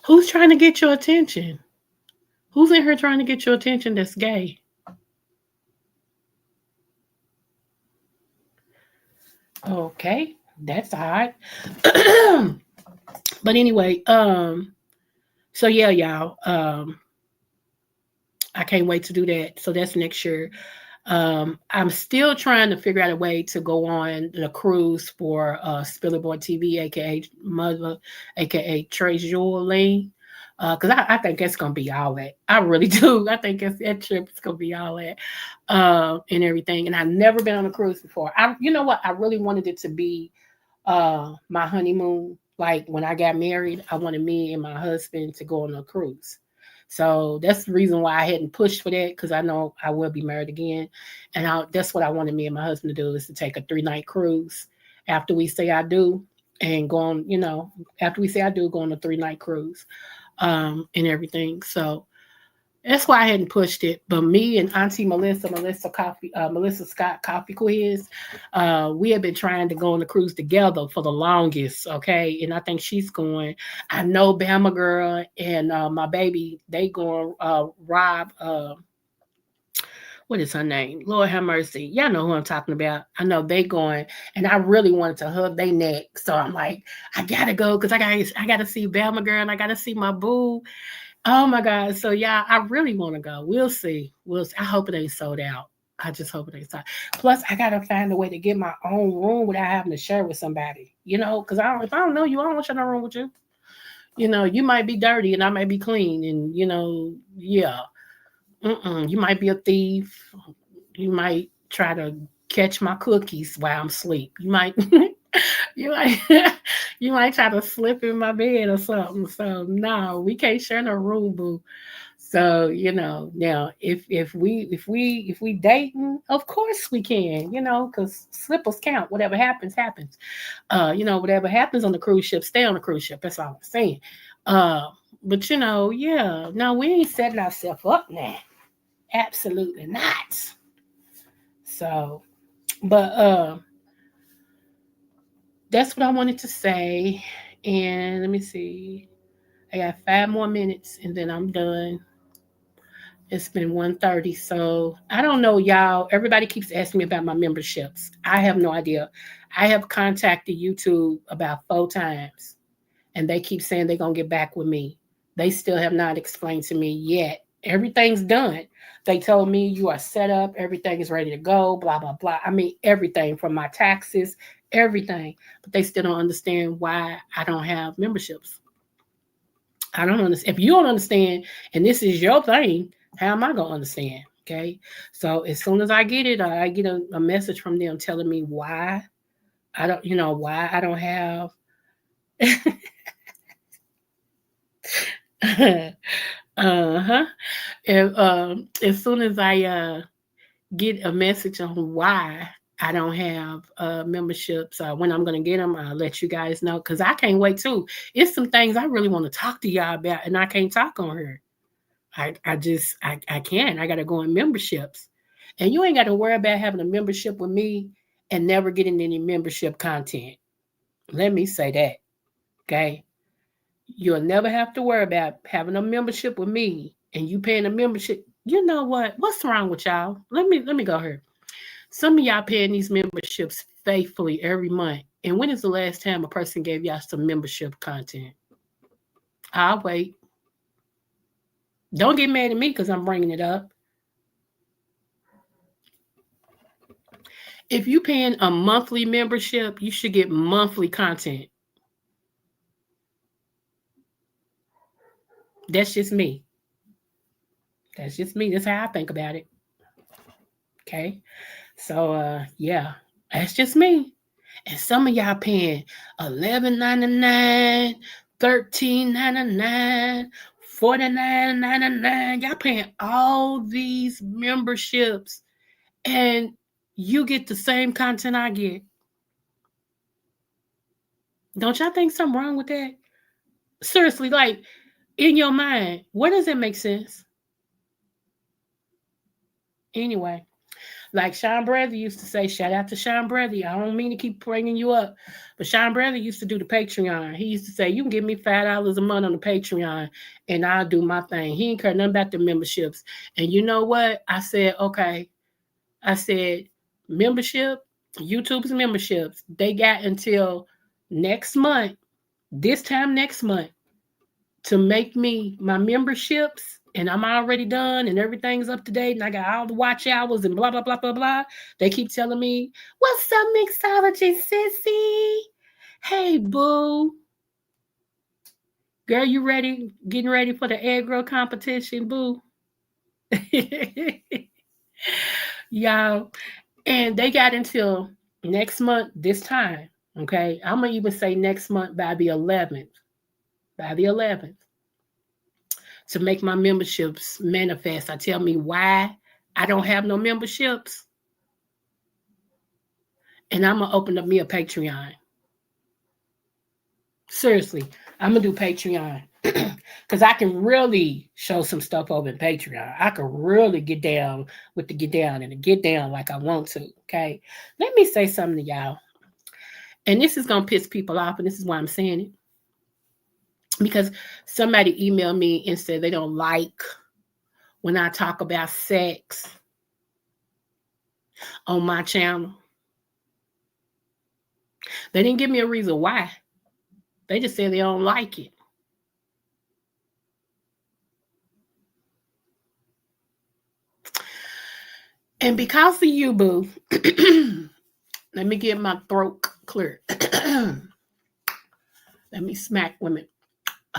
Who's trying to get your attention? Who's in here trying to get your attention that's gay? Okay, that's odd. But anyway, so yeah, y'all. I can't wait to do that. So that's next year. I'm still trying to figure out a way to go on the cruise for Spillerboard TV, aka Mother, aka Trace Lane. Because I think it's gonna be all that. I really do. I think that trip is gonna be all that and everything. And I've never been on a cruise before. You know what? I really wanted it to be my honeymoon. Like when I got married, I wanted me and my husband to go on a cruise. So that's the reason why I hadn't pushed for that, because I know I will be married again. And that's what I wanted me and my husband to do, is to take a 3-night cruise after we say I do, and go on, after we say I do, go on a 3-night cruise and everything. So that's why I hadn't pushed it. But me and Auntie Melissa Scott Coffee Quiz, we have been trying to go on the cruise together for the longest. Okay, and I think she's going. I know Bama Girl and my baby, they going. Rob, what is her name? Lord have mercy. Y'all know who I'm talking about. I know they going, and I really wanted to hug their neck. So I'm like, I gotta go because I gotta see Bama Girl and I gotta see my boo. Oh my God. So yeah, I really want to go. We'll see. We'll see. I hope it ain't sold out. I just hope it ain't sold out. Plus, I gotta find a way to get my own room without having to share with somebody. Because if I don't know you, I don't want to share no room with you. You might be dirty and I might be clean, and yeah. You might be a thief. You might try to catch my cookies while I'm asleep. You might you might you might try to slip in my bed or something. So no, we can't share no room, boo. So now if we dating, of course we can, because slippers count. Whatever happens, happens. Whatever happens on the cruise ship, stay on the cruise ship. That's all I'm saying. But yeah, no, we ain't setting ourselves up now. Absolutely not. So, but that's what I wanted to say. And let me see. I got 5 more minutes and then I'm done. It's been 1:30. So I don't know, y'all. Everybody keeps asking me about my memberships. I have no idea. I have contacted YouTube about 4 times and they keep saying they're going to get back with me. They still have not explained to me yet. Everything's done. They told me you are set up. Everything is ready to go, blah, blah, blah. I mean, everything from my taxes, everything. But they still don't understand why I don't have memberships. I don't understand. If you don't understand, and this is your thing, how am I going to understand? Okay. So as soon as I get it, I get a message from them telling me why I don't, why I don't have. Uh-huh. As soon as I get a message on why I don't have memberships, when I'm going to get them, I'll let you guys know, because I can't wait too. It's some things I really want to talk to y'all about, and I can't talk on here. I can't. I got to go in memberships. And you ain't got to worry about having a membership with me and never getting any membership content. Let me say that. Okay. You'll never have to worry about having a membership with me and you paying a membership. You know what? What's wrong with y'all? Let me go here. Some of y'all paying these memberships faithfully every month. And when is the last time a person gave y'all some membership content? I'll wait. Don't get mad at me because I'm bringing it up. If you're paying a monthly membership, you should get monthly content. That's just me. That's just me. That's how I think about it. Okay. So yeah, that's just me. And some of y'all paying $11.99, $13.99, $49.99. Y'all paying all these memberships, and you get the same content I get. Don't y'all think something wrong with that? Seriously, like in your mind, where does that make sense? Anyway. Like Shawn Bradley used to say, shout out to Shawn Bradley. I don't mean to keep bringing you up, but Shawn Bradley used to do the Patreon. He used to say, you can give me $5 a month on the Patreon and I'll do my thing. He ain't care nothing about the memberships. And you know what? I said, okay. I said, membership, YouTube's memberships, they got until next month, this time next month, to make me my memberships, and I'm already done and everything's up to date and I got all the watch hours and blah, blah, blah, blah, blah. They keep telling me, what's up, mixology, sissy? Hey, boo. Girl, you ready? Getting ready for the egg roll competition, boo? Y'all. And they got until next month, this time, Okay, I'm gonna even say next month by the 11th. By the 11th, to make my memberships manifest. I tell me why I don't have no memberships, and I'm gonna open up me a Patreon. Seriously, I'm gonna do Patreon because I can really show some stuff over in Patreon. I can really get down with the get down and the get down like I want to. Okay, let me say something to y'all, and this is gonna piss people off, and this is why I'm saying it, because somebody emailed me and said they don't like when I talk about sex on my channel. They didn't give me a reason why. They just said they don't like it. And because of you, boo, let me get my throat clear. Let me smack women.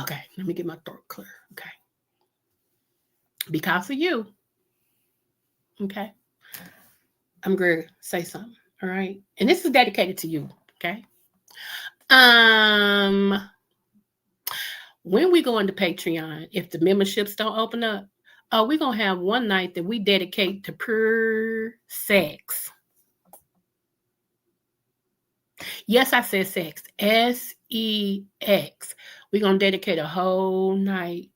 Okay, let me get my throat clear. Okay. Because of you, okay, I'm going to say something. All right. And this is dedicated to you. Okay. When we go into Patreon, if the memberships don't open up, we're going to have one night that we dedicate to pure sex. Yes, I said sex. S-E-X. We're going to dedicate a whole night,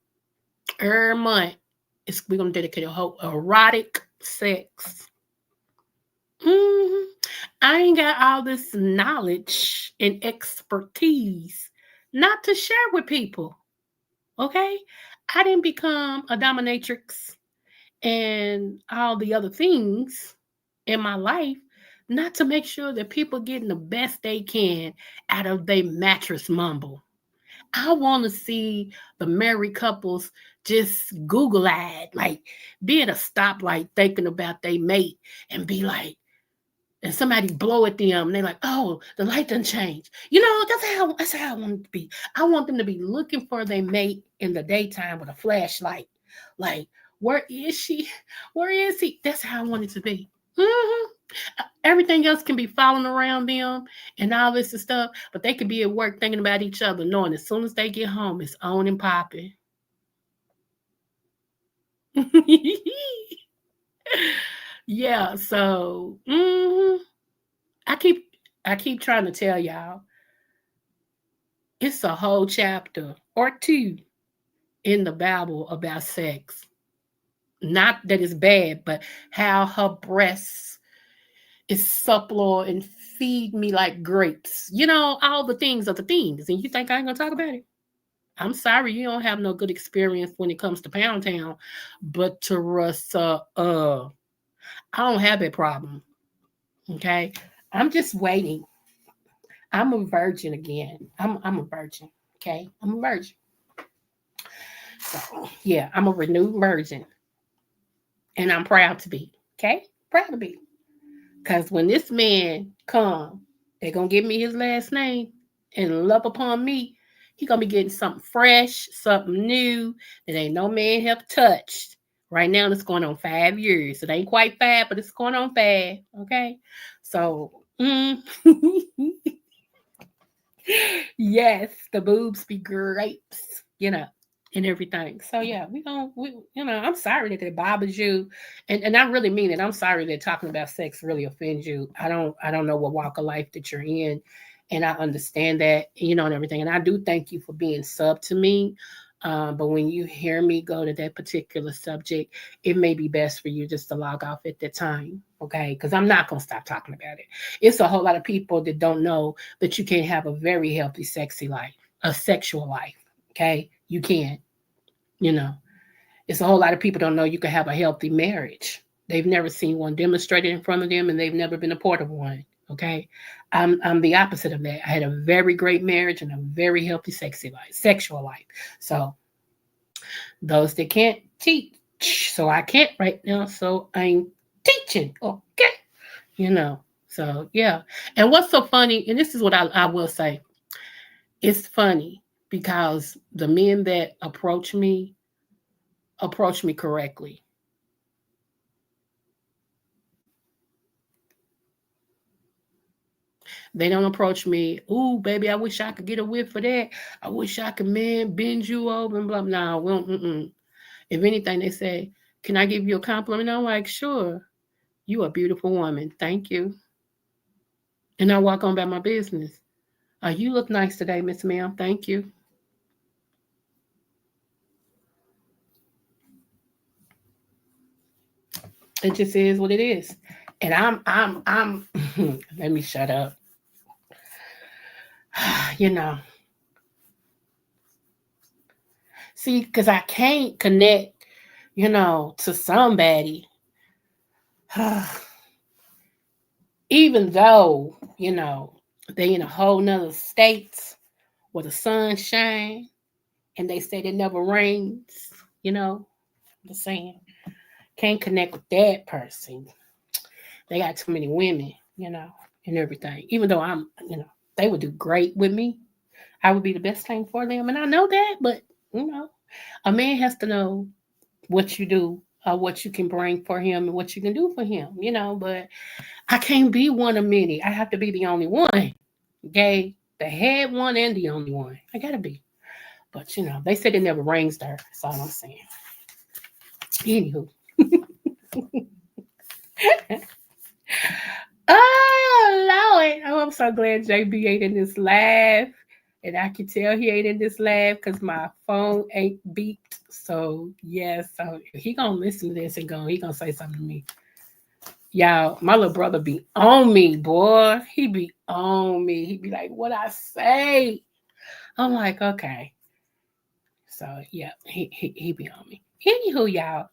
every month. We're going to dedicate a whole erotic sex. I ain't got all this knowledge and expertise not to share with people. Okay? I didn't become a dominatrix and all the other things in my life not to make sure that people getting the best they can out of their mattress mumble. I want to see the married couples just Google-eyed, like be at a stoplight thinking about their mate and be like, and somebody blow at them and they're like, oh, the light done changed. You know, that's how I want it to be. I want them to be looking for their mate in the daytime with a flashlight. Like, where is she? Where is he? That's how I want it to be. Everything else can be following around them and all this and stuff, but they could be at work thinking about each other, knowing as soon as they get home, it's on and popping. Yeah, so I keep trying to tell y'all, it's a whole chapter or two in the Bible about sex. Not that it's bad, but how her breasts is supple and feed me like grapes. You know, all the things are the things. And you think I ain't gonna talk about it? I'm sorry, you don't have no good experience when it comes to Pound Town, but Teresa, I don't have that problem. Okay, I'm just waiting. I'm a virgin again. I'm a virgin. Okay, I'm a virgin. So yeah, I'm a renewed virgin, and I'm proud to be. Okay, proud to be. Cause when this man come, they're gonna give me his last name and love upon me. He gonna be getting something fresh, something new that ain't no man have touched. Right now, it's going on 5 years. It ain't quite 5, but it's going on 5. Okay, so yes, the boobs be grapes, and everything. So yeah, I'm sorry that it bothers you, and I really mean it. I'm sorry that talking about sex really offends you. I don't know what walk of life that you're in, and I understand that, and everything. And I do thank you for being sub to me. But when you hear me go to that particular subject, it may be best for you just to log off at that time, okay? Because I'm not gonna stop talking about it. It's a whole lot of people that don't know that you can have a very healthy, sexy life, a sexual life, okay? You can, you know. It's a whole lot of people don't know you can have a healthy marriage. They've never seen one demonstrated in front of them, and they've never been a part of one. Okay, I'm the opposite of that. I had a very great marriage and a very healthy, sexy life, sexual life. So those that can't teach, so I can't right now. So I'm teaching. Okay, So yeah, and what's so funny, and this is what I will say, it's funny because the men that approach me correctly. They don't approach me. Ooh, baby, I wish I could get a whiff for that. I wish I could, man, bend you over and blah. No, well, if anything, they say, "Can I give you a compliment?" I'm like, "Sure. You a beautiful woman. Thank you." And I walk on about my business. You look nice today, Miss Ma'am. Thank you. It just is what it is. And I'm. Let me shut up. You know, see, because I can't connect, to somebody, even though, they in a whole nother state where the sun shine and they say it never rains, you know, the saying. Can't connect with that person. They got too many women, and everything. Even though they would do great with me. I would be the best thing for them. And I know that, but, a man has to know what you do, what you can bring for him and what you can do for him, but I can't be one of many. I have to be the only one. Okay? The head one and the only one. I gotta be. But they said it never rains there. That's all I'm saying. Anywho. Oh Lord. Oh, I'm so glad JB ain't in this live. And I can tell he ain't in this live because my phone ain't beeped. So yes, so he gonna listen to this and he gonna say something to me. Y'all, my little brother be on me, boy. He be on me. He be like, what I say? I'm like, okay. So yeah, he be on me. Anywho, y'all,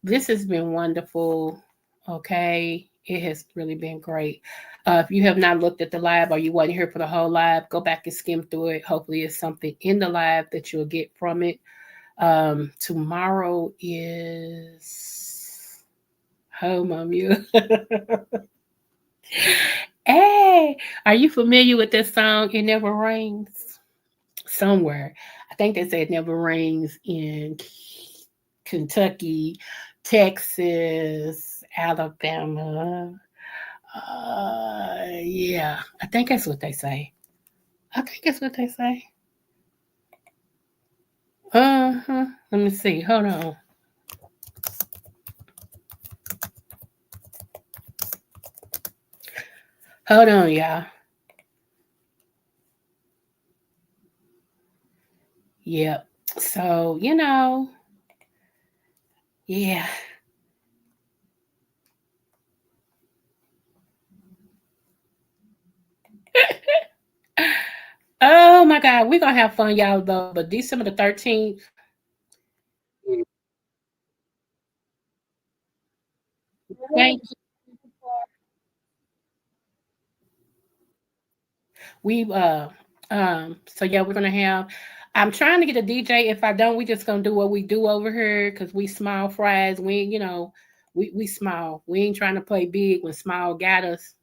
this has been wonderful. Okay. It has really been great. If you have not looked at the live or you wasn't here for the whole live, go back and skim through it. Hopefully it's something in the live that you'll get from it. Tomorrow is home on you. Hey, are you familiar with this song? It Never Rains. Somewhere. I think they say it never rains in Kentucky, Texas, Alabama. Yeah, I think that's what they say. I think that's what they say. Let me see. Hold on. Hold on, y'all. Yep. So, yeah. Oh my God, we're gonna have fun, y'all, though. But December the 13th. Thank you. We so yeah, we're gonna have I'm trying to get a DJ. If I don't, we just gonna do what we do over here because we small fries. We we small. We ain't trying to play big when small got us.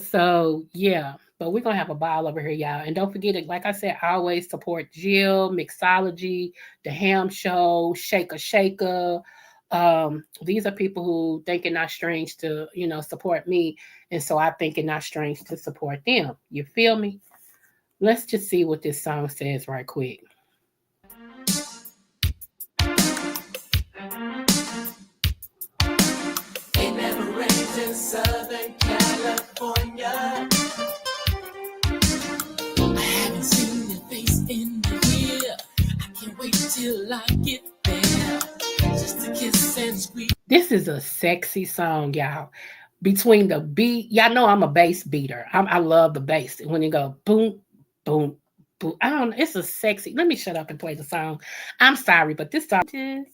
So yeah. But we're gonna have a ball over here, y'all. And don't forget it, like I said, I always support Jill, Mixology, the Ham Show, Shaker Shaker. These are people who think it not strange to, support me. And so I think it not strange to support them. You feel me? Let's just see what this song says right quick. It never rains in Southern California. I haven't seen your face in a year. I can't wait till I get there. Just to kiss and squeeze. This is a sexy song, y'all. Between the beat, y'all know I'm a bass beater. I love the bass. When it go boom, boom, boom. I don't know. It's a sexy. Let me shut up and play the song. I'm sorry, but this song is